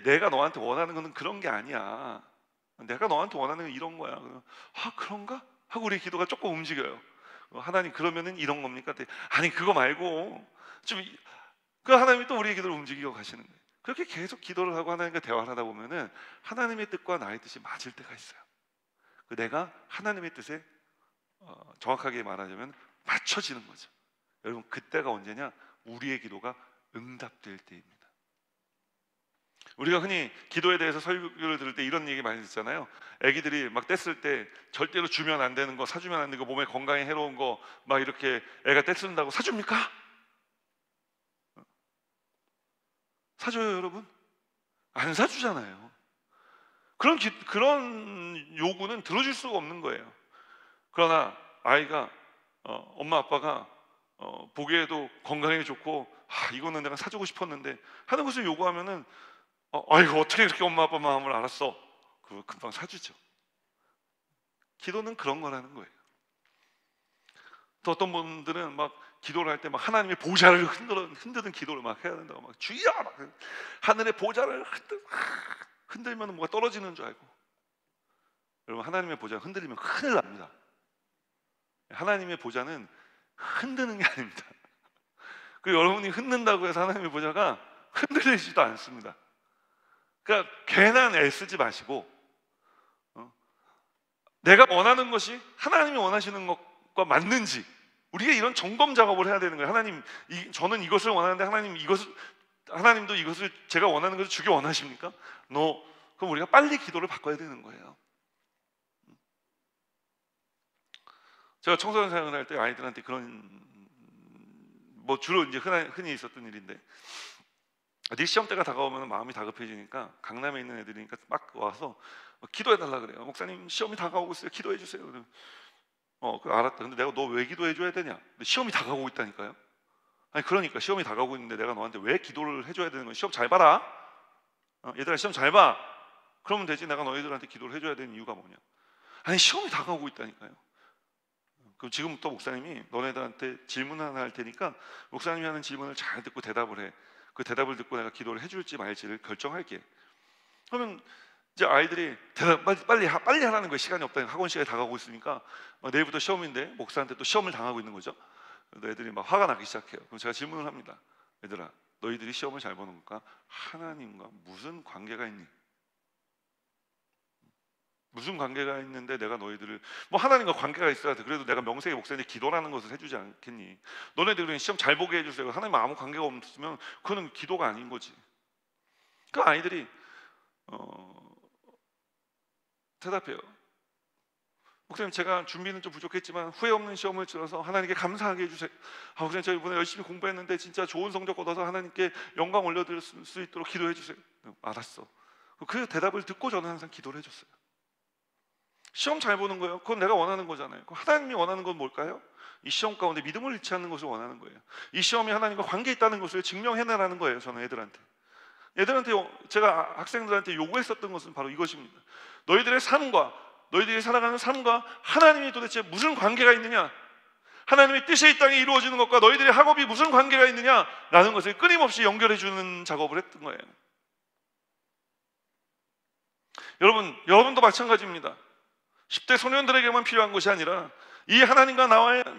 내가 너한테 원하는 거는 그런 게 아니야. 내가 너한테 원하는 건 이런 거야. 그런가? 하고 우리 기도가 조금 움직여요. 하나님, 그러면은 이런 겁니까? 아니, 그거 말고 그 하나님이 또 우리의 기도를 움직이고 가시는 거예요. 그렇게 계속 기도를 하고 하나님과 대화를 하다 보면은 하나님의 뜻과 나의 뜻이 맞을 때가 있어요. 내가 하나님의 뜻에 정확하게 말하자면 맞춰지는 거죠. 여러분, 그때가 언제냐? 우리의 기도가 응답될 때입니다. 우리가 흔히 기도에 대해서 설교를 들을 때 이런 얘기 많이 듣잖아요. 애기들이 막 뗐을 때 절대로 주면 안 되는 거, 사주면 안 되는 거, 몸에 건강에 해로운 거 막 이렇게 애가 떼쓴다고 사줍니까? 사줘요 여러분? 안 사주잖아요. 그런 요구는 들어줄 수가 없는 거예요. 그러나 아이가 엄마 아빠가 보기에도 건강에 좋고 이거는 내가 사주고 싶었는데 하는 것을 요구하면은 아이고 어떻게 그렇게 엄마 아빠 마음을 알았어? 그거 금방 사주죠. 기도는 그런 거라는 거예요. 또 어떤 분들은 막 기도를 할 때 막 하나님의 보좌를 흔드는 기도를 막 해야 된다고 막 주여 막 하늘의 보좌를 흔들면 뭐가 떨어지는 줄 알고. 여러분 하나님의 보좌가 흔들리면 큰일 납니다. 하나님의 보좌는 흔드는 게 아닙니다. 그 여러분이 흔든다고 해서 하나님의 보좌가 흔들리지도 않습니다. 그러니까 괜한 애쓰지 마시고 내가 원하는 것이 하나님이 원하시는 것과 맞는지 우리가 이런 점검 작업을 해야 되는 거예요. 하나님, 저는 이것을 원하는데 하나님도 이것을 제가 원하는 것을 주기 원하십니까? 그럼 우리가 빨리 기도를 바꿔야 되는 거예요. 제가 청소년 사역을 할 때 아이들한테 그런 주로 이제 흔히 있었던 일인데, 네 시험 때가 다가오면 마음이 다급해지니까 강남에 있는 애들이니까 막 와서 기도해 달라 그래요. 목사님 시험이 다가오고 있어요. 기도해 주세요. 그래 알았다. 근데 내가 너 왜 기도해 줘야 되냐? 근데 시험이 다가오고 있다니까요. 아니 그러니까 시험이 다가오고 있는데 내가 너한테 왜 기도를 해줘야 되는 거야? 시험 잘 봐라. 얘들아 시험 잘 봐. 그러면 되지. 내가 너희들한테 기도를 해줘야 되는 이유가 뭐냐? 아니 시험이 다가오고 있다니까요. 그럼 지금부터 목사님이 너네들한테 질문 하나 할 테니까 목사님이 하는 질문을 잘 듣고 대답을 해. 그 대답을 듣고 내가 기도를 해줄지 말지를 결정할게. 그러면 이제 아이들이 대답 빨리 하라는 거예요. 시간이 없다니까. 학원 시간이 다가오고 있으니까 내일부터 시험인데 목사한테 또 시험을 당하고 있는 거죠. 애들이 막 화가 나기 시작해요. 그럼 제가 질문을 합니다. 얘들아 너희들이 시험을 잘 보는 것과 하나님과 무슨 관계가 있니? 무슨 관계가 있는데 내가 너희들을 하나님과 관계가 있어야 돼. 그래도 내가 명색의 목사님한테 기도라는 것을 해주지 않겠니? 너네들 그냥 시험 잘 보게 해주세요. 하나님 아무 관계가 없으면 그거는 기도가 아닌 거지. 그 아이들이 대답해요. 목사님 제가 준비는 좀 부족했지만 후회 없는 시험을 치러서 하나님께 감사하게 해주세요. 목사님 저 이번에 열심히 공부했는데 진짜 좋은 성적 얻어서 하나님께 영광 올려드릴 수 있도록 기도해 주세요. 알았어. 그 대답을 듣고 저는 항상 기도를 해줬어요. 시험 잘 보는 거예요. 그건 내가 원하는 거잖아요. 하나님이 원하는 건 뭘까요? 이 시험 가운데 믿음을 잃지 않는 것을 원하는 거예요. 이 시험이 하나님과 관계 있다는 것을 증명해내라는 거예요. 저는 애들한테 제가 학생들한테 요구했었던 것은 바로 이것입니다. 너희들의 삶과 너희들이 살아가는 삶과 하나님이 도대체 무슨 관계가 있느냐, 하나님의 뜻이 이 땅에 이루어지는 것과 너희들의 학업이 무슨 관계가 있느냐라는 것을 끊임없이 연결해주는 작업을 했던 거예요. 여러분도 마찬가지입니다. 10대 소년들에게만 필요한 것이 아니라 이 하나님과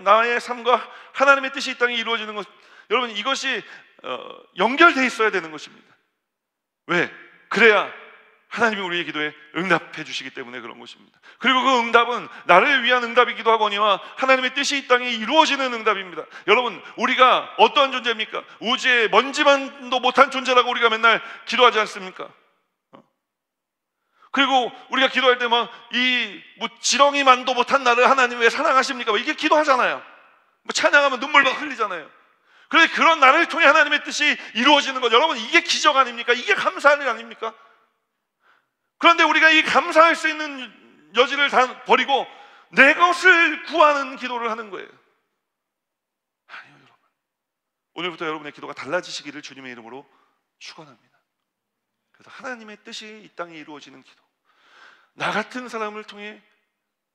나의 삶과 하나님의 뜻이 이 땅에 이루어지는 것, 여러분 이것이 연결되어 있어야 되는 것입니다. 왜? 그래야 하나님이 우리의 기도에 응답해 주시기 때문에 그런 것입니다. 그리고 그 응답은 나를 위한 응답이기도 하거니와 하나님의 뜻이 이 땅에 이루어지는 응답입니다. 여러분 우리가 어떠한 존재입니까? 우주의 먼지만도 못한 존재라고 우리가 맨날 기도하지 않습니까? 그리고 우리가 기도할 때 지렁이만도 못한 나를 하나님 왜 사랑하십니까? 이게 기도하잖아요. 찬양하면 눈물 막 흘리잖아요. 그런데 그런 나를 통해 하나님의 뜻이 이루어지는 것, 여러분 이게 기적 아닙니까? 이게 감사할 일 아닙니까? 그런데 우리가 이 감사할 수 있는 여지를 다 버리고 내 것을 구하는 기도를 하는 거예요. 아니요 여러분, 오늘부터 여러분의 기도가 달라지시기를 주님의 이름으로 축원합니다. 그래서 하나님의 뜻이 이 땅에 이루어지는 기도, 나 같은 사람을 통해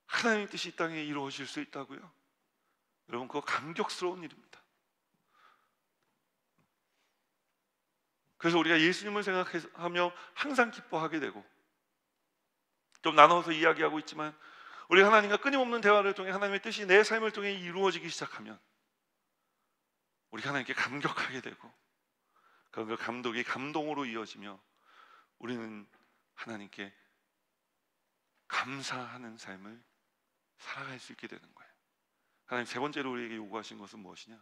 하나님의 뜻이 이 땅에 이루어질 수 있다고요? 여러분 그거 감격스러운 일입니다. 그래서 우리가 예수님을 생각하며 항상 기뻐하게 되고, 좀 나눠서 이야기하고 있지만 우리가 하나님과 끊임없는 대화를 통해 하나님의 뜻이 내 삶을 통해 이루어지기 시작하면 우리가 하나님께 감격하게 되고, 그 감독이 감동으로 이어지며 우리는 하나님께 감사하는 삶을 살아갈 수 있게 되는 거예요. 하나님 세 번째로 우리에게 요구하신 것은 무엇이냐?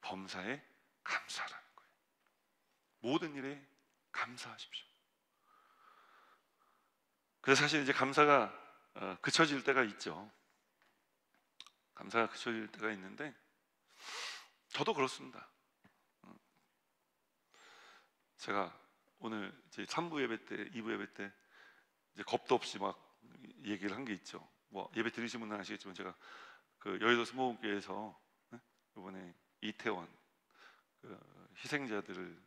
범사에 감사하라는 거예요. 모든 일에 감사하십시오. 그래서 사실 이제 감사가 그쳐질 때가 있죠. 감사가 그쳐질 때가 있는데 저도 그렇습니다. 제가 오늘 이제 3부 예배 때, 2부 예배 때 이제 겁도 없이 막 얘기를 한 게 있죠. 뭐 예배 들으신 분은 아시겠지만 제가 그 여의도 수목원교회에서 이번에 이태원 그 희생자들을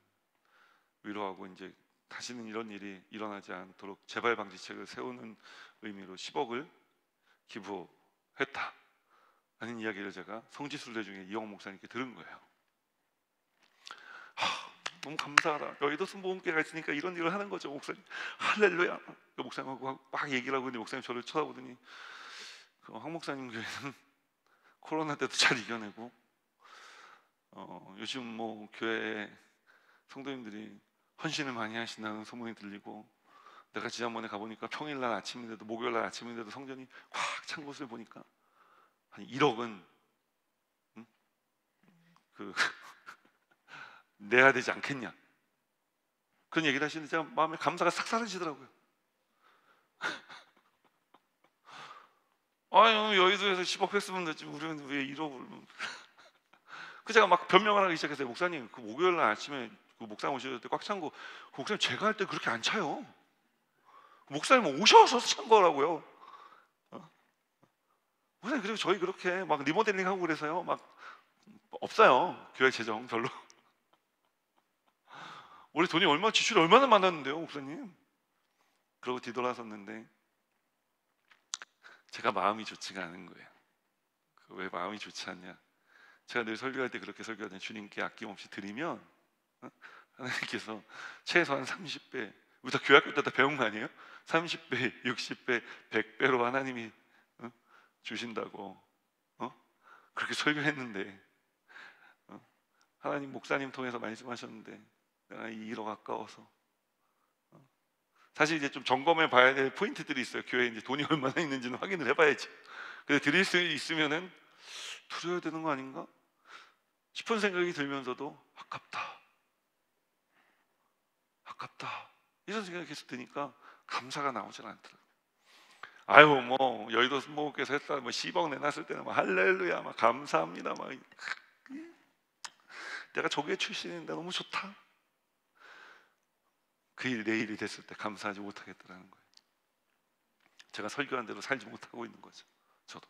위로하고 이제 다시는 이런 일이 일어나지 않도록 재발 방지책을 세우는 의미로 10억을 기부했다 하는 이야기를 제가 성지순례 중에 이영 목사님께 들은 거예요. 너무 감사하다. 여의도 순복음교회가 있으니까 이런 일을 하는 거죠, 목사님. 할렐루야. 그 목사님하고 막 얘기를 하고 있는데 목사님 저를 쳐다보더니 그 황 목사님 교회는 코로나 때도 잘 이겨내고 요즘 뭐 교회 성도님들이 헌신을 많이 하신다는 소문이 들리고, 내가 지난번에 가보니까 평일날 아침인데도 목요일날 아침인데도 성전이 꽉 찬 곳을 보니까 한 1억은 그 내야 되지 않겠냐, 그런 얘기를 하시는데 제가 마음에 감사가 싹 사라지더라고요. 아유, 여의도에서 10억 했으면 됐지 우리는 왜 1억을 그 제가 막 변명을 하기 시작했어요. 목사님, 그 목요일 날 아침에 그 목사님 오실 때 꽉 찬 거, 그 목사님 제가 할 때 그렇게 안 차요. 목사님 오셔서 찬 거라고요. 목사님, 그리고 저희 그렇게 막 리모델링 하고 그래서요 막 없어요, 교회 재정 별로. 우리 돈이 지출이 얼마나 많았는데요, 목사님. 그러고 뒤돌아섰는데 제가 마음이 좋지가 않은 거예요. 왜 마음이 좋지 않냐? 제가 늘 설교할 때 그렇게 설교하는, 주님께 아낌없이 드리면 하나님께서 최소한 30배, 우리 다 교학교 때 다 배운 거 아니에요? 30배, 60배, 100배로 하나님이 주신다고 그렇게 설교했는데 하나님 목사님 통해서 말씀하셨는데 내가 이 1억 아까워서. 사실 이제 좀 점검해 봐야 될 포인트들이 있어요. 교회에 이제 돈이 얼마나 있는지는 확인을 해봐야지. 근데 드릴 수 있으면은 드려야 되는 거 아닌가 싶은 생각이 들면서도 아깝다 이런 생각이 계속 드니까 감사가 나오질 않더라고요. 아유, 뭐 여의도 순복음교회에서 했다, 뭐 10억 내놨을 때는 막 할렐루야, 막 감사합니다, 막 내가 조계 출신인데 너무 좋다. 그 일 내 일이 됐을 때 감사하지 못하겠다는 거예요. 제가 설교한 대로 살지 못하고 있는 거죠, 저도.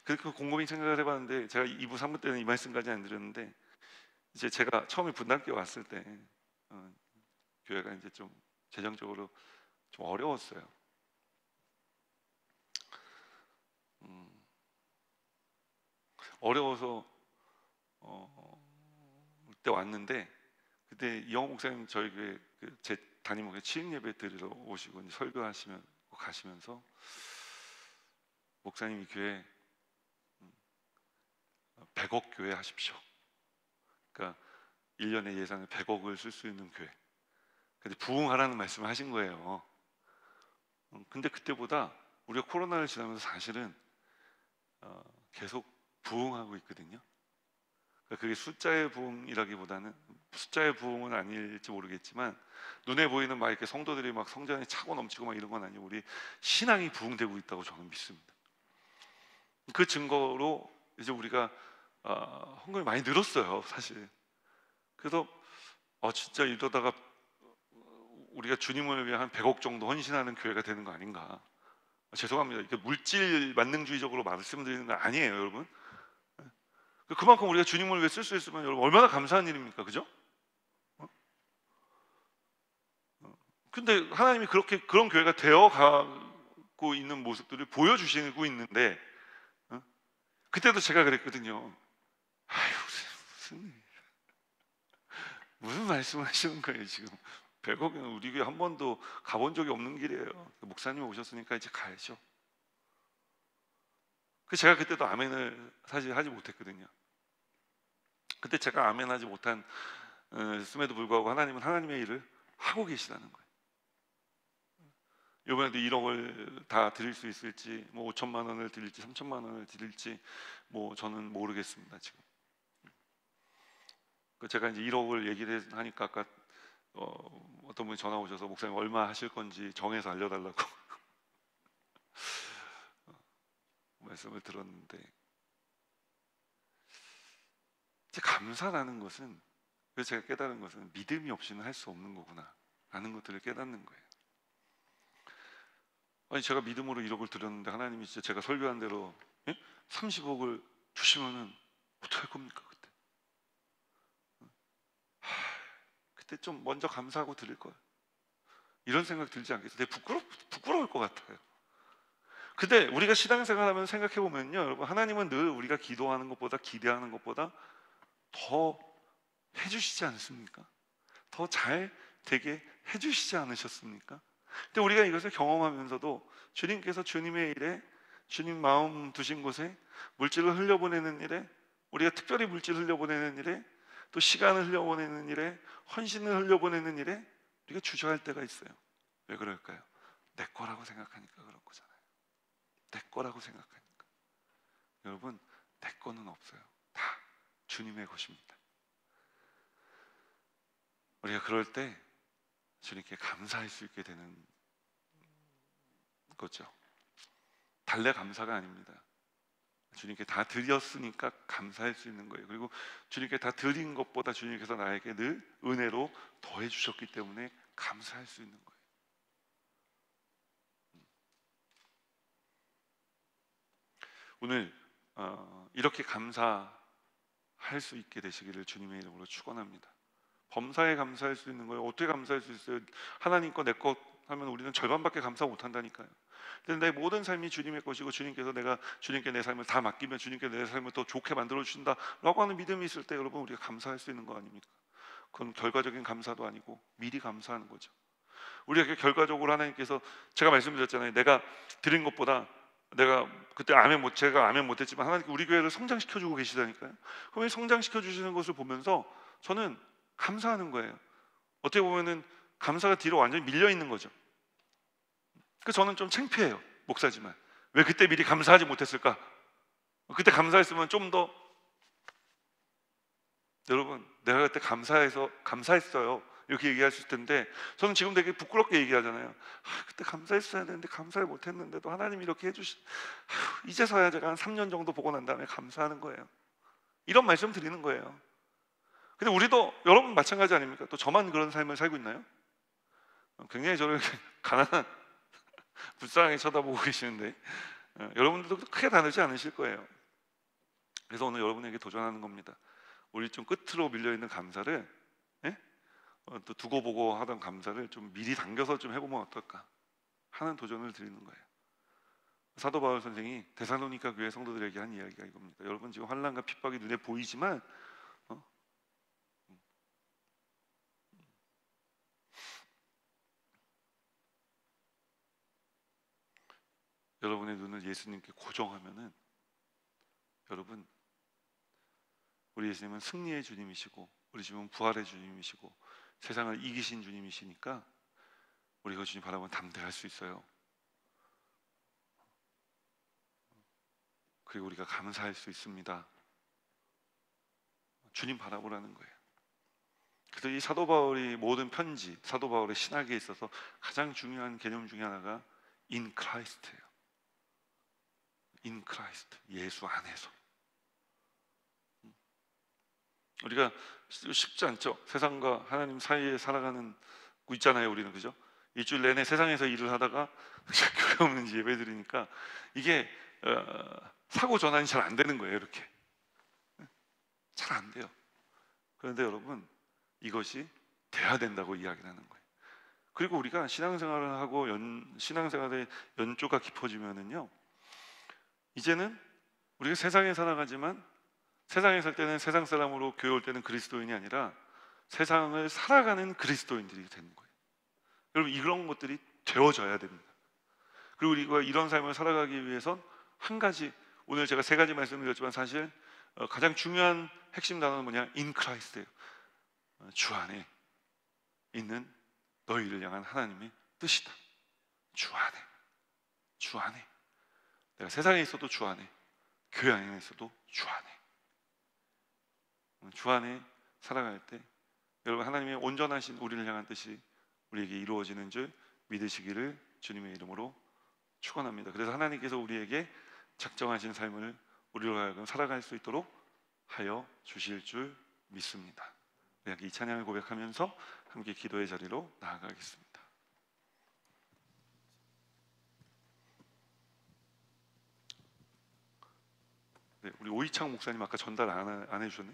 그렇게 곰곰이 생각을 해봤는데, 제가 2부 3부 때는 이 말씀까지 안 드렸는데, 이제 제가 처음에 분당교회 왔을 때 교회가 이제 좀 재정적으로 좀 어려웠어요. 어려워서 그때 왔는데, 그때 이영 목사님 저희 교회 제 담임 목회 취임 예배 드리러 오시고 이제 설교하시면 가시면서 목사님이 교회 100억 교회 하십시오. 그러니까 1년에 예산을 100억을 쓸 수 있는 교회. 근데 부흥하라는 말씀을 하신 거예요. 근데 그때보다 우리가 코로나를 지나면서 사실은 계속 부흥하고 있거든요. 그러니까 그게 숫자의 부흥이라기보다는, 숫자의 부흥은 아닐지 모르겠지만 눈에 보이는 막 이렇게 성도들이 막 성전에 차고 넘치고 막 이런 건 아니고 우리 신앙이 부흥되고 있다고 저는 믿습니다. 그 증거로 이제 우리가 헌금이 많이 늘었어요, 사실. 그래서 진짜 이러다가 우리가 주님을 위해 한 100억 정도 헌신하는 교회가 되는 거 아닌가. 죄송합니다. 이게 물질 만능주의적으로 말씀드리는 거 아니에요, 여러분. 그만큼 우리가 주님을 위해 쓸 수 있으면 여러분 얼마나 감사한 일입니까, 그죠? 근데 하나님이 그렇게 그런 교회가 되어 가고 있는 모습들을 보여주시고 있는데, 그때도 제가 그랬거든요. 아유, 무슨 말씀하시는 거예요 지금? 100억은 우리 교회 한 번도 가본 적이 없는 길이에요. 목사님 오셨으니까 이제 가야죠. 제가 그때도 아멘을 사실 하지 못했거든요. 그때 제가 아멘하지 못한 씀에도 불구하고 하나님은 하나님의 일을 하고 계시다는 거예요. 이번에도 1억을 다 드릴 수 있을지, 뭐 5천만 원을 드릴지 3천만 원을 드릴지 뭐 저는 모르겠습니다 지금. 제가 이제 1억을 얘기를 하니까 아까 어떤 분이 전화 오셔서 목사님 얼마 하실 건지 정해서 알려달라고 말씀을 들었는데, 이제 감사라는 것은, 그래서 제가 깨달은 것은 믿음이 없이는 할 수 없는 거구나 라는 것들을 깨닫는 거예요. 아니, 제가 믿음으로 1억을 드렸는데 하나님이 진짜 제가 설교한 대로 30억을 주시면은 어떻게 할 겁니까? 그때 좀 먼저 감사하고 드릴 거야, 이런 생각 들지 않겠어요? 되게 부끄러울 것 같아요. 근데 우리가 신앙생활하면서 생각해 보면요, 여러분, 하나님은 늘 우리가 기도하는 것보다, 기대하는 것보다 더 해주시지 않습니까? 더 잘 되게 해주시지 않으셨습니까? 근데 우리가 이것을 경험하면서도 주님께서 주님의 일에, 주님 마음 두신 곳에 물질을 흘려보내는 일에, 우리가 특별히 물질을 흘려보내는 일에, 또 시간을 흘려보내는 일에, 헌신을 흘려보내는 일에 우리가 주저할 때가 있어요. 왜 그럴까요? 내 거라고 생각하니까 그런 거잖아요. 내 거라고 생각하니까. 여러분, 내 거는 없어요. 다 주님의 것입니다. 우리가 그럴 때 주님께 감사할 수 있게 되는 거죠. 달래 감사가 아닙니다. 주님께 다 드렸으니까 감사할 수 있는 거예요. 그리고 주님께 다 드린 것보다 주님께서 나에게 늘 은혜로 더해 주셨기 때문에 감사할 수 있는 거예요. 오늘 이렇게 감사할 수 있게 되시기를 주님의 이름으로 축원합니다. 범사에 감사할 수 있는 거예요. 어떻게 감사할 수 있어요? 하나님 거 내 것 하면 우리는 절반밖에 감사 못 한다니까요. 근데 내 모든 삶이 주님의 것이고, 주님께서 내가 주님께 내 삶을 다 맡기면 주님께 내 삶을 더 좋게 만들어 주신다라고 하는 믿음이 있을 때, 여러분, 우리가 감사할 수 있는 거 아닙니까? 그건 결과적인 감사도 아니고 미리 감사하는 거죠. 우리가 결과적으로 하나님께서, 제가 말씀드렸잖아요, 내가 드린 것보다, 내가 그때 제가 아멘 못했지만 하나님께 우리 교회를 성장시켜주고 계시다니까요. 그럼 성장시켜주시는 것을 보면서 저는 감사하는 거예요. 어떻게 보면은 감사가 뒤로 완전히 밀려 있는 거죠. 그래서 저는 좀 창피해요, 목사지만. 왜 그때 미리 감사하지 못했을까? 그때 감사했으면 좀 더, 여러분, 내가 그때 감사했어요 이렇게 얘기하실 텐데, 저는 지금 되게 부끄럽게 얘기하잖아요. 그때 감사했어야 되는데 감사를 못했는데도 하나님이 이렇게 이제서야 제가 한 3년 정도 보고 난 다음에 감사하는 거예요. 이런 말씀 드리는 거예요. 근데 우리도, 여러분 마찬가지 아닙니까? 또 저만 그런 삶을 살고 있나요? 굉장히 저를 가난한 불쌍하게 쳐다보고 계시는데, 여러분들도 크게 다르지 않으실 거예요. 그래서 오늘 여러분에게 도전하는 겁니다. 우리 좀 끝으로 밀려있는 감사를, 또 두고 보고 하던 감사를 좀 미리 당겨서 좀 해보면 어떨까 하는 도전을 드리는 거예요. 사도 바울 선생이 데살로니가 교회 성도들에게 한 이야기가 이겁니다. 여러분, 지금 환난과 핍박이 눈에 보이지만 여러분의 눈을 예수님께 고정하면은, 여러분, 우리 예수님은 승리의 주님이시고, 우리 주님은 부활의 주님이시고, 세상을 이기신 주님이시니까 우리가 주님 바라보면 담대할 수 있어요. 그리고 우리가 감사할 수 있습니다. 주님 바라보라는 거예요. 그래서 이 사도 바울이 모든 편지, 사도 바울의 신학에 있어서 가장 중요한 개념 중에 하나가 in Christ예요. in Christ, 예수 안에서. 우리가 쉽지 않죠. 세상과 하나님 사이에 살아가는 거 있잖아요, 우리는. 그죠? 일주일 내내 세상에서 일을 하다가 교회 오는 예배 드리니까 이게 사고 전환이 잘 안 되는 거예요. 이렇게 잘 안 돼요. 그런데 여러분, 이것이 돼야 된다고 이야기를 하는 거예요. 그리고 우리가 신앙생활을 하고 신앙생활의 연조가 깊어지면은요, 이제는 우리가 세상에 살아가지만, 세상에 살 때는 세상 사람으로 교회 올 때는 그리스도인이 아니라 세상을 살아가는 그리스도인들이 되는 거예요. 여러분, 이런 것들이 되어져야 됩니다. 그리고 우리가 이런 삶을 살아가기 위해선 한 가지, 오늘 제가 3가지 말씀을 드렸지만 사실 가장 중요한 핵심 단어는 뭐냐? in Christ예요. 주 안에 있는 너희를 향한 하나님의 뜻이다. 주 안에, 주 안에. 내가 세상에 있어도 주 안에, 교회 안에 있어도 주 안에. 주 안에 살아갈 때, 여러분, 하나님의 온전하신 우리를 향한 뜻이 우리에게 이루어지는 줄 믿으시기를 주님의 이름으로 축원합니다. 그래서 하나님께서 우리에게 작정하신 삶을 우리로 하여금 살아갈 수 있도록 하여 주실 줄 믿습니다. 우리 이 찬양을 고백하면서 함께 기도의 자리로 나아가겠습니다. 네, 우리 오이창 목사님 아까 전달 안 해주셨네.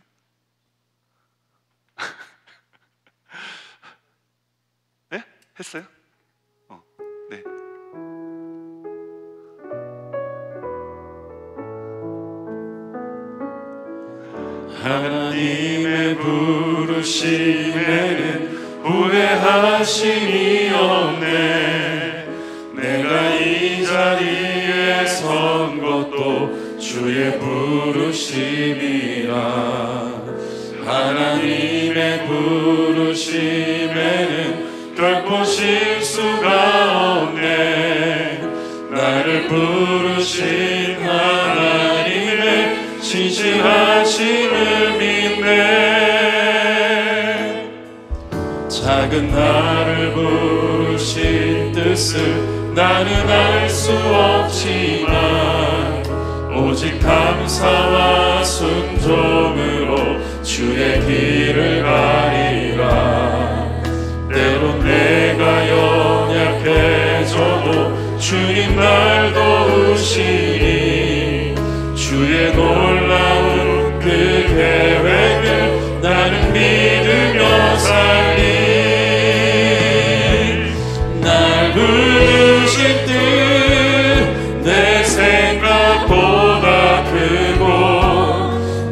네? 했어요? 네. 하나님의 부르심에는 후회하심이 없네. 내가 이 자리에 선 것도 주의 부르심이라. 하나님의 부르심에는 결코 실수가 없네. 나를 부르신 하나님의 진실하심을 믿네. 작은 나를 부르신 뜻을 나는 알 수 없지만 오직 감사와 순종으로 주의 길을 가리라. 때론 내가 연약해져도 주님 날 도우시니 주의 놀라운 그 계획을 나는 믿으며 살리. 날 부르신 뜻 내 생각보다 크고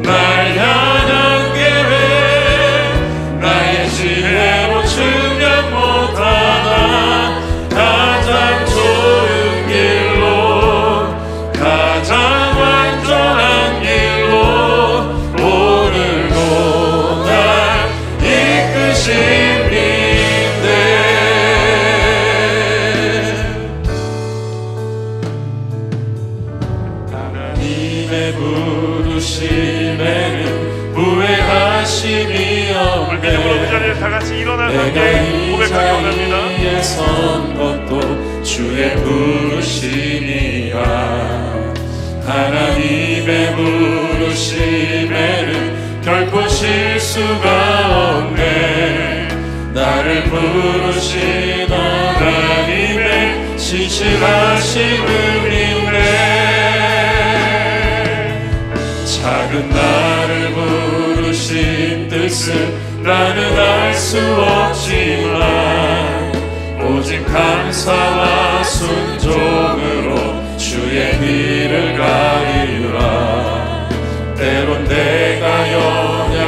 날 향한 계획 나의 지혜로 측량 못하나. 가장 좋은 길로 가장 완전한 길로 오늘도 날 이끄십니다. 하나님의 부르심에는 후회하심이 없네. 그 자리에 다 같이 일어나서 내가 이 고백하기 원합니다. 자리에 선 것도 주의 부르심이야. 하나님의 부르심에는 결코 실수가 없네. 나를 부르신 하나님의 진실하심을 믿네. 작은 나를 부르신 뜻을 나는 알 수 없지만 오직 감사와 순종으로 주의 길을 가리라. 때론 내가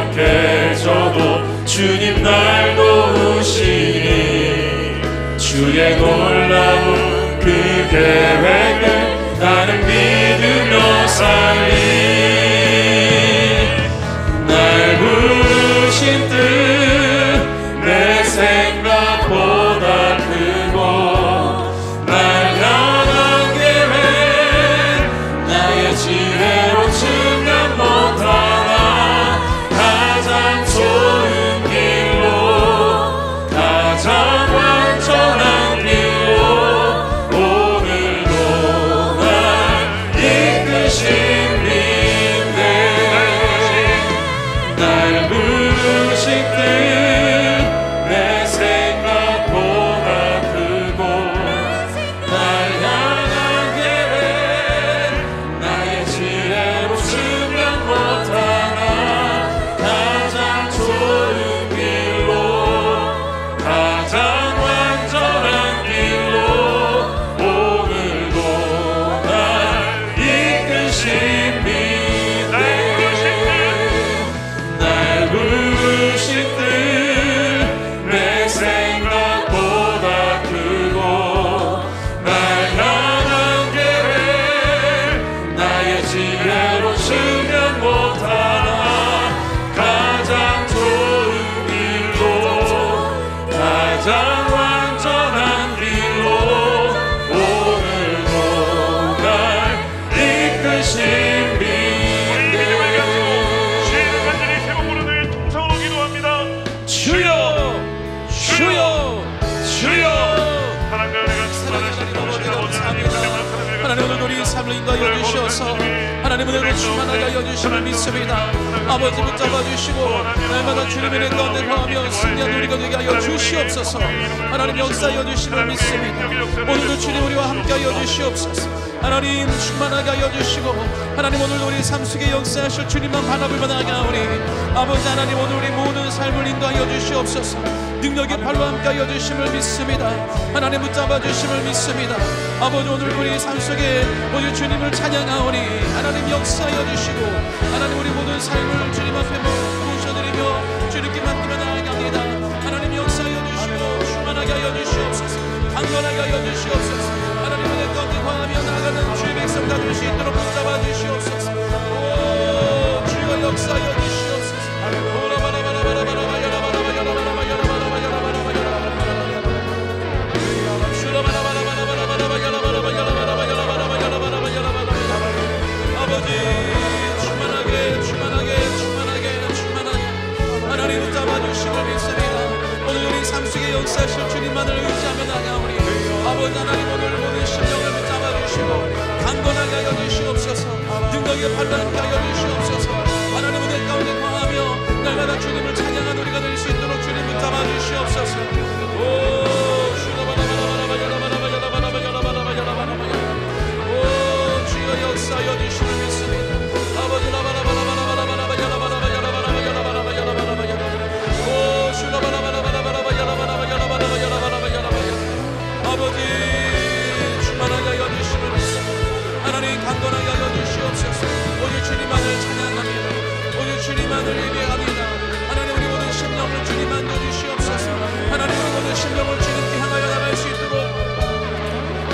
연약해져도 주님 날 도우시니 주의 놀라운 그 계획을 나는 믿으며 살리. 날 부르신 뜻 내 생각보다 크고 날 향한 계획 나의 지혜로 측량 못하나. 가장 좋은 길로 가장 완전한 길로 오늘도 날 이끄십니다. 삶을 인도하여 주시옵소서. 하나님 은혜로 충만하게 하여 주심을 믿습니다. 아버지 붙잡아 주시고 날마다 주님의 은혜 가운데 거하며 승리한 우리가 되게 하여 주시옵소서. 하나님 역사하여 주심을 믿습니다. 오늘도 주님 우리와 함께 하여 주시옵소서. 하나님 충만하게 하여 주시고 하나님 오늘도 우리 삶 속에 역사하실 주님만 바라볼 만하게 하오니 아버지 하나님 오늘 우리 모든 삶을 인도하여 주시옵소서. 능력의 발로 함께 하여 주심을 믿습니다. 하나님 붙잡아 주심을 믿습니다. 아버지 오늘 우리 삶 속에 오직 주님을 찬양하오니 하나님 역사하여 주시고 하나님 우리 모든 삶을 주님 앞에 모셔드리며 주님께 맡기며 나아갑니다. 하나님 역사하여 주시고 충만하게 하여 주시옵소서. 강건하게 하여 주시옵소서. 하나님 은혜 가운데 거하며 나아가는 주의 백성 될 수 있도록 붙잡아 주시옵소서. 오 주여 역사하여 주시옵소서. 아버지 충만하게 하나님 붙잡아 주심을 믿습니다. 오늘 우리 삶 속에 역사하실 주님만을 의지하며 나아가오니 아버지 하나님 오늘 모든 심령을 붙잡아 주시고 강건하게 하여 주시옵소서. 능력의 발로 함께 하여 주시옵소서. 하나님 은혜 가운데 거하며 날마다 주님을 찬양한 우리가 될 수 있도록 주님 붙잡아 주시옵소서. 오 주여 역사하여 주심을 믿습니다. 아버지 아버지 충만하게 하여 주심을 믿습니다. 하나님 강건하게 하여 주시옵소서. 오직 주님만을 찬양합니다. 오직 주님만을 예배합니다. 하나님 우리 모든 심령을 주님 만져 주시옵소서. 하나님 우리 모든 심령을 주님께 향하여 나갈 수 있도록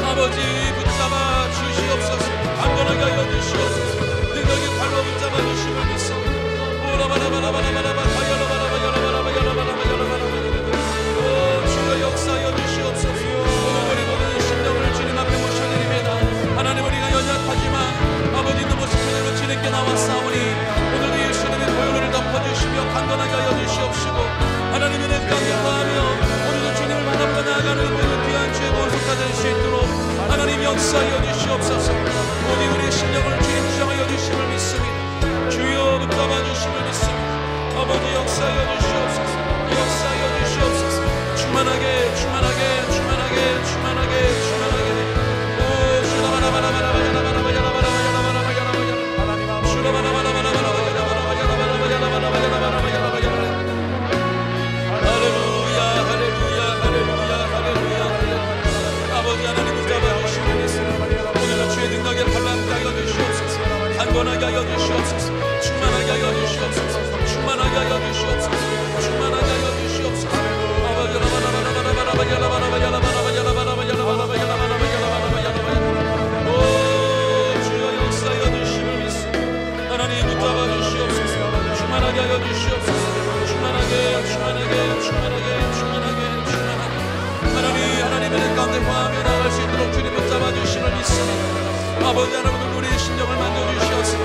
아버지 붙잡아 주시옵소서. 강건하게 하여 주시옵소서. 능력의 발로 붙잡아 주심을 믿습니다. 주여 역사하여 주시옵소서. 오늘 우리 모든 심령을 주님 앞에 모셔드립니다. 하나님 우리가 연약하지만 아버지 너무 스페인으로 주님께 나왔사오니 오늘도 예수님의 보혈을 덮어주시며 강건하게 하여 주시옵시고 하나님 은혜 가운데 거하며 오늘도 주님을 바라보고 나아가는 모든 귀한 주의 모습가 될 수 있도록 하나님 역사하여 주시옵소서. 오직 우리의 심령을 주님 주장하여 주심을 믿습니다. 주여 붙잡아 주심을 믿습니다. 아버지 역사하여 주시옵소서. 역사하여 주시옵소서. 충만하게 아버지 하나님 붙잡아 주심을 믿습니다. 오늘은 주의 능력에 발람게 하여 주시옵소서. 강건하게 하여 주시옵소서. 충만하게 하여 주시옵소서. 충만하게 하여 주시옵소서. 충만하게 하여 주시옵소서. 오 주여 역사하여 주심을 믿습니다. 하나님 붙잡아 주시옵소서. 충만하게 하여 주시옵소서. 충만하게 하나님의 가운데 거하며 나아갈 수 있도록 주님 붙잡아 주심을 믿습니다. 아버지 하나님 우리의 심령을 만져주시옵소서.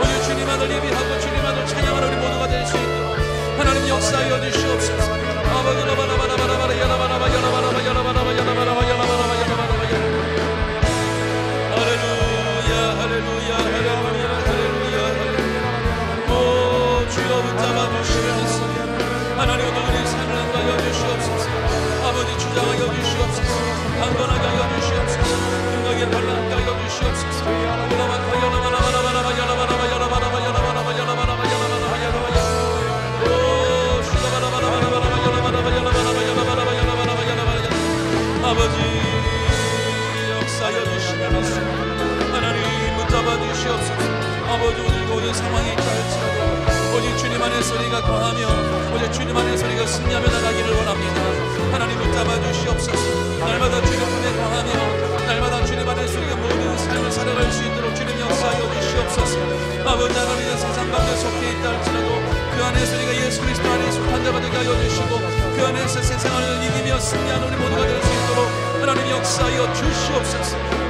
오늘 주님만을 예비하고 주님만을 찬양하는 우리 모두가 될 수 있도록 하나님 역사하여 주시옵소서. 아버지 오 주여 붙잡아 주시옵소서. 하나님 오늘 우리 삶을 인도하여 주시옵소서. 아버지 주장하여 주시옵소서. 강건하게 하여 주시옵소서. 능력의 발로 함께 하여 주시옵소서. 아버지 역사하여 주시옵소서. 하나님 붙잡아 주시옵소서. 아버지 오늘 모든 상황이 있을지라도 오직 주님 안의 소리가 거하며 오직 주님 안의 소리가 승리하며 나가기를 원합니다. 하나님 붙잡아 주시옵소서. 날마다 주님 품에 거하며 날마다 주님 안의 소리가 모든 삶을 살아갈 수 있도록 주님 역사하여 주시옵소서. 아버지 하나님의 세상 가운데 속해 있다 할지라도 그 안의 소리가 예수 그리스도 안에 속한 자가 되게 하여 주시고 그 안에서 세상을 이기며 승리하는 우리 모두가 될 수 있도록 하나님 역사하여 주시옵소서.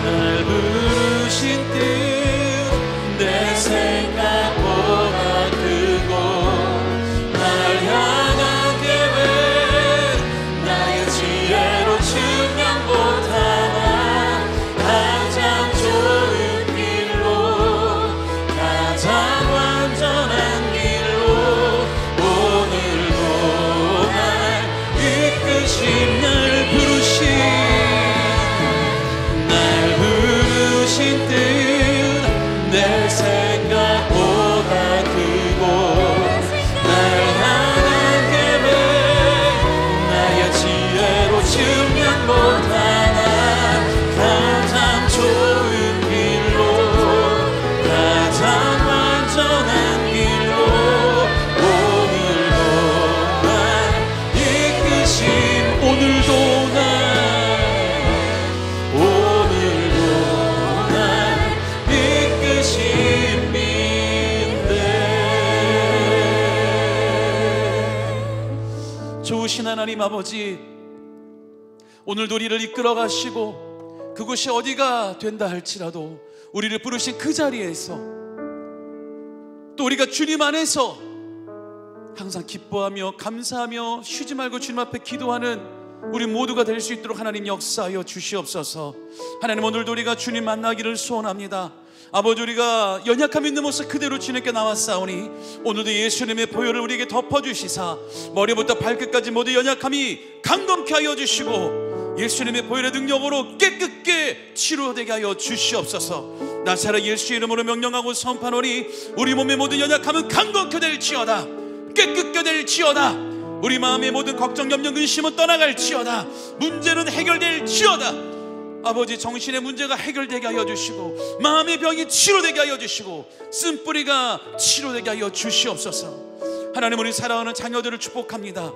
날 부르신 뜻 내 생각보다 크고 날 향한 계획 나의 지혜로 증명 못하나 가장 좋은 길로 가장 완전한 길로 오늘도 날 이끄신 날 부르신 뜻 내 생각보다 크고 날 향한 계획 나의 지혜로 증명 못하나 가장 좋은 길로 가장 완전한 길로 오늘도 날 이끄신 오늘도 날 이끄신 민대. 좋으신 하나님 아버지, 오늘도 우리를 이끌어 가시고 그곳이 어디가 된다 할지라도 우리를 부르신 그 자리에서 또 우리가 주님 안에서 항상 기뻐하며 감사하며 쉬지 말고 주님 앞에 기도하는 우리 모두가 될 수 있도록 하나님 역사하여 주시옵소서. 하나님, 오늘도 우리가 주님 만나기를 소원합니다. 아버지, 우리가 연약함 있는 모습 그대로 주님께 나왔사오니 오늘도 예수님의 보혈을 우리에게 덮어주시사 머리부터 발끝까지 모두 연약함이 강건케 하여 주시고 예수님의 보혈의 능력으로 깨끗게 치료되게 하여 주시옵소서. 나사렛 예수 이름으로 명령하고 선포하노니 우리 몸의 모든 연약함은 강건케 될지어다, 깨끗게 될지어다. 우리 마음의 모든 걱정, 염려, 근심은 떠나갈지어다. 문제는 해결될지어다. 아버지, 정신의 문제가 해결되게 하여 주시고 마음의 병이 치료되게 하여 주시고 쓴뿌리가 치료되게 하여 주시옵소서. 하나님, 우리 사랑하는 자녀들을 축복합니다.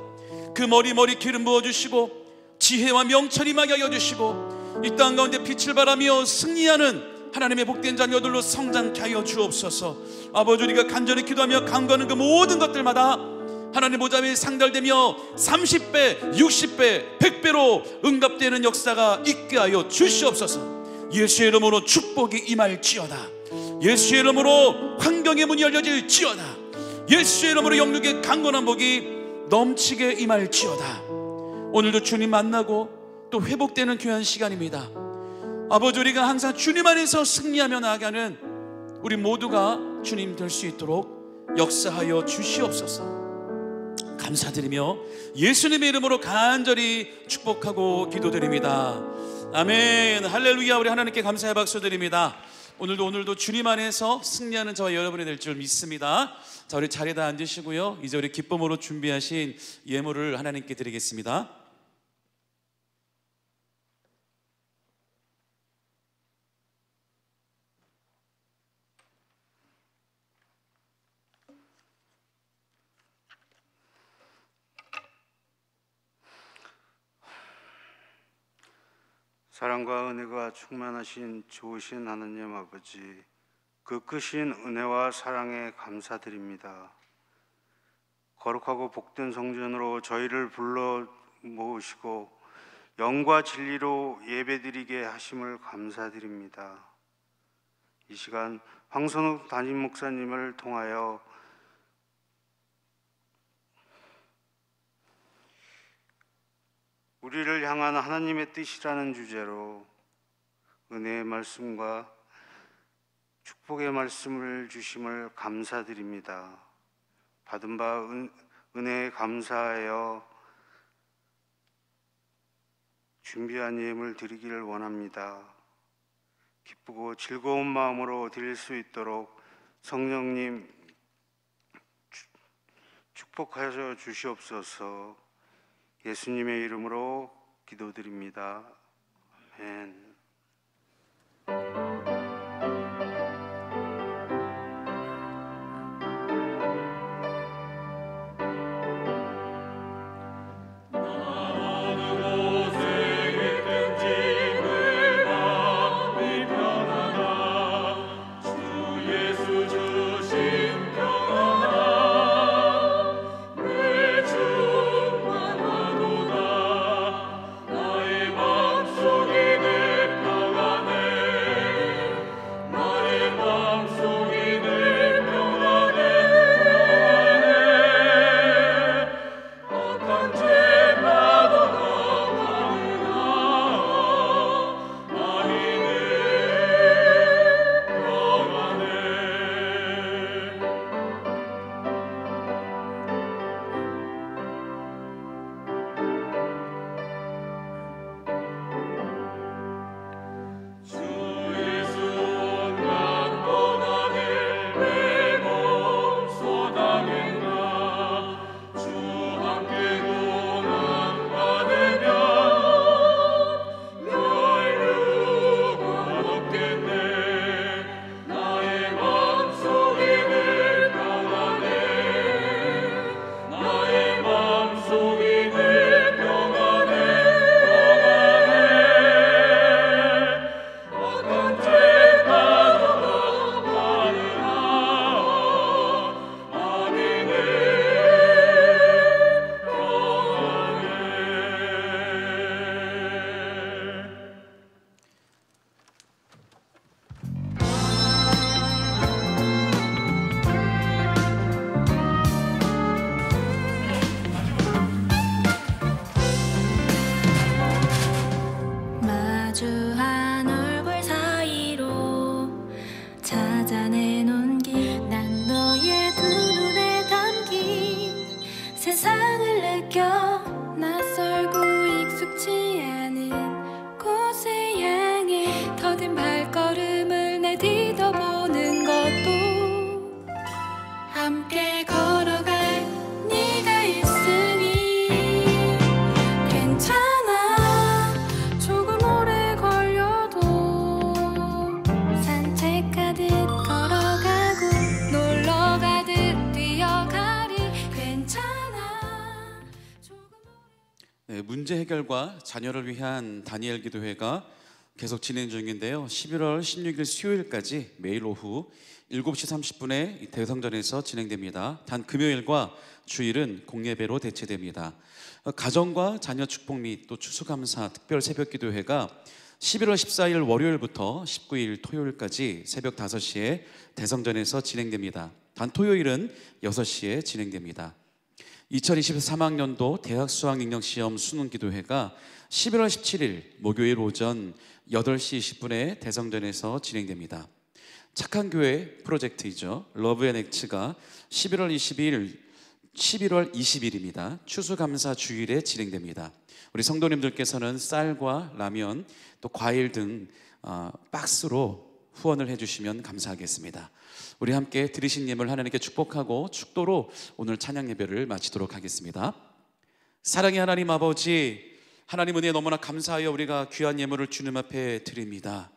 그 머리 기름 부어주시고 지혜와 명철이 임하게 하여 주시고 이 땅 가운데 빛을 발하며 승리하는 하나님의 복된 자녀들로 성장케 하여 주옵소서. 아버지, 우리가 간절히 기도하며 간구하는 그 모든 것들마다 하나님 보좌에 상달되며 30배, 60배, 100배로 응답되는 역사가 있게 하여 주시옵소서. 예수의 이름으로 축복이 임할지어다. 예수의 이름으로 환경의 문이 열려질지어다. 예수의 이름으로 영육의 강건한 복이 넘치게 임할지어다. 오늘도 주님 만나고 또 회복되는 귀한 시간입니다. 아버지, 우리가 항상 주님 안에서 승리하며 나아가는 우리 모두가 주님 될 수 있도록 역사하여 주시옵소서. 감사드리며 예수님의 이름으로 간절히 축복하고 기도드립니다. 아멘. 할렐루야. 우리 하나님께 감사의 박수 드립니다. 오늘도 주님 안에서 승리하는 저와 여러분이 될 줄 믿습니다. 자, 우리 자리에다 앉으시고요. 이제 우리 기쁨으로 준비하신 예물을 하나님께 드리겠습니다. 사랑과 은혜가 충만하신 좋으신 하나님 아버지, 그 크신 은혜와 사랑에 감사드립니다. 거룩하고 복된 성전으로 저희를 불러 모으시고 영과 진리로 예배드리게 하심을 감사드립니다. 이 시간 황선욱 담임 목사님을 통하여 우리를 향한 하나님의 뜻이라는 주제로 은혜의 말씀과 축복의 말씀을 주심을 감사드립니다. 받은 바 은혜에 감사하여 준비한 예물 드리기를 원합니다. 기쁘고 즐거운 마음으로 드릴 수 있도록 성령님 축복하여 주시옵소서. 예수님의 이름으로 기도드립니다. 아멘. 느껴 낯설고 익숙지 않은 곳을 향해 더딘 발걸음을 내딛어보는 것도 함께 걸어갈 네가 있으니 괜찮아. 조금 오래 걸려도 산책하듯 걸어가고 놀러 가듯 뛰어가리. 괜찮아. 네, 문제 해결과 자녀를 위한 다니엘 기도회가 계속 진행 중인데요. 11월 16일 수요일까지 매일 오후 7시 30분에 대성전에서 진행됩니다. 단 금요일과 주일은 공예배로 대체됩니다. 가정과 자녀 축복 및 또 추수감사 특별 새벽 기도회가 11월 14일 월요일부터 19일 토요일까지 새벽 5시에 대성전에서 진행됩니다. 단 토요일은 6시에 진행됩니다. 2023학년도 대학 수학능력시험 수능기도회가 11월 17일 목요일 오전 8시 20분에 대성전에서 진행됩니다. 착한 교회 프로젝트이죠. 러브앤액츠가 11월 20일입니다. 추수감사 주일에 진행됩니다. 우리 성도님들께서는 쌀과 라면 또 과일 등 박스로 후원을 해주시면 감사하겠습니다. 우리 함께 드리신 예물 하나님께 축복하고 축도로 오늘 찬양 예배를 마치도록 하겠습니다. 사랑의 하나님 아버지, 하나님 은혜에 너무나 감사하여 우리가 귀한 예물을 주님 앞에 드립니다.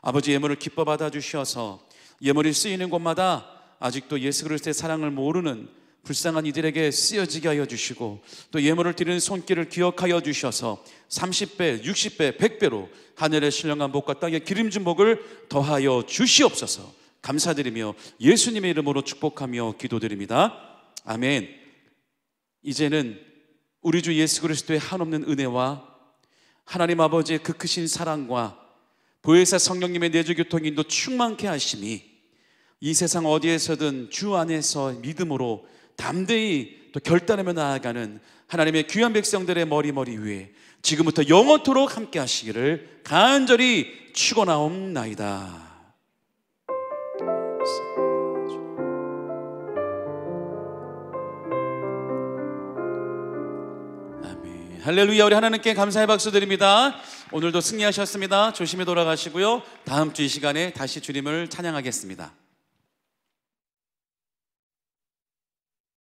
아버지, 예물을 기뻐 받아 주셔서 예물이 쓰이는 곳마다 아직도 예수 그리스도의 사랑을 모르는 불쌍한 이들에게 쓰여지게 하여 주시고, 또 예물을 드리는 손길을 기억하여 주셔서 30배, 60배, 100배로 하늘의 신령한 복과 땅의 기름진 복을 더하여 주시옵소서. 감사드리며 예수님의 이름으로 축복하며 기도드립니다. 아멘. 이제는 우리 주 예수 그리스도의 한없는 은혜와 하나님 아버지의 그 크신 사랑과 보혜사 성령님의 내주 교통 인도 충만케 하심이 이 세상 어디에서든 주 안에서 믿음으로 담대히 또 결단하며 나아가는 하나님의 귀한 백성들의 머리 위에 지금부터 영원토록 함께 하시기를 간절히 축원하옵나이다. 아멘. 할렐루야. 우리 하나님께 감사의 박수 드립니다. 오늘도 승리하셨습니다. 조심히 돌아가시고요. 다음 주 이 시간에 다시 주님을 찬양하겠습니다.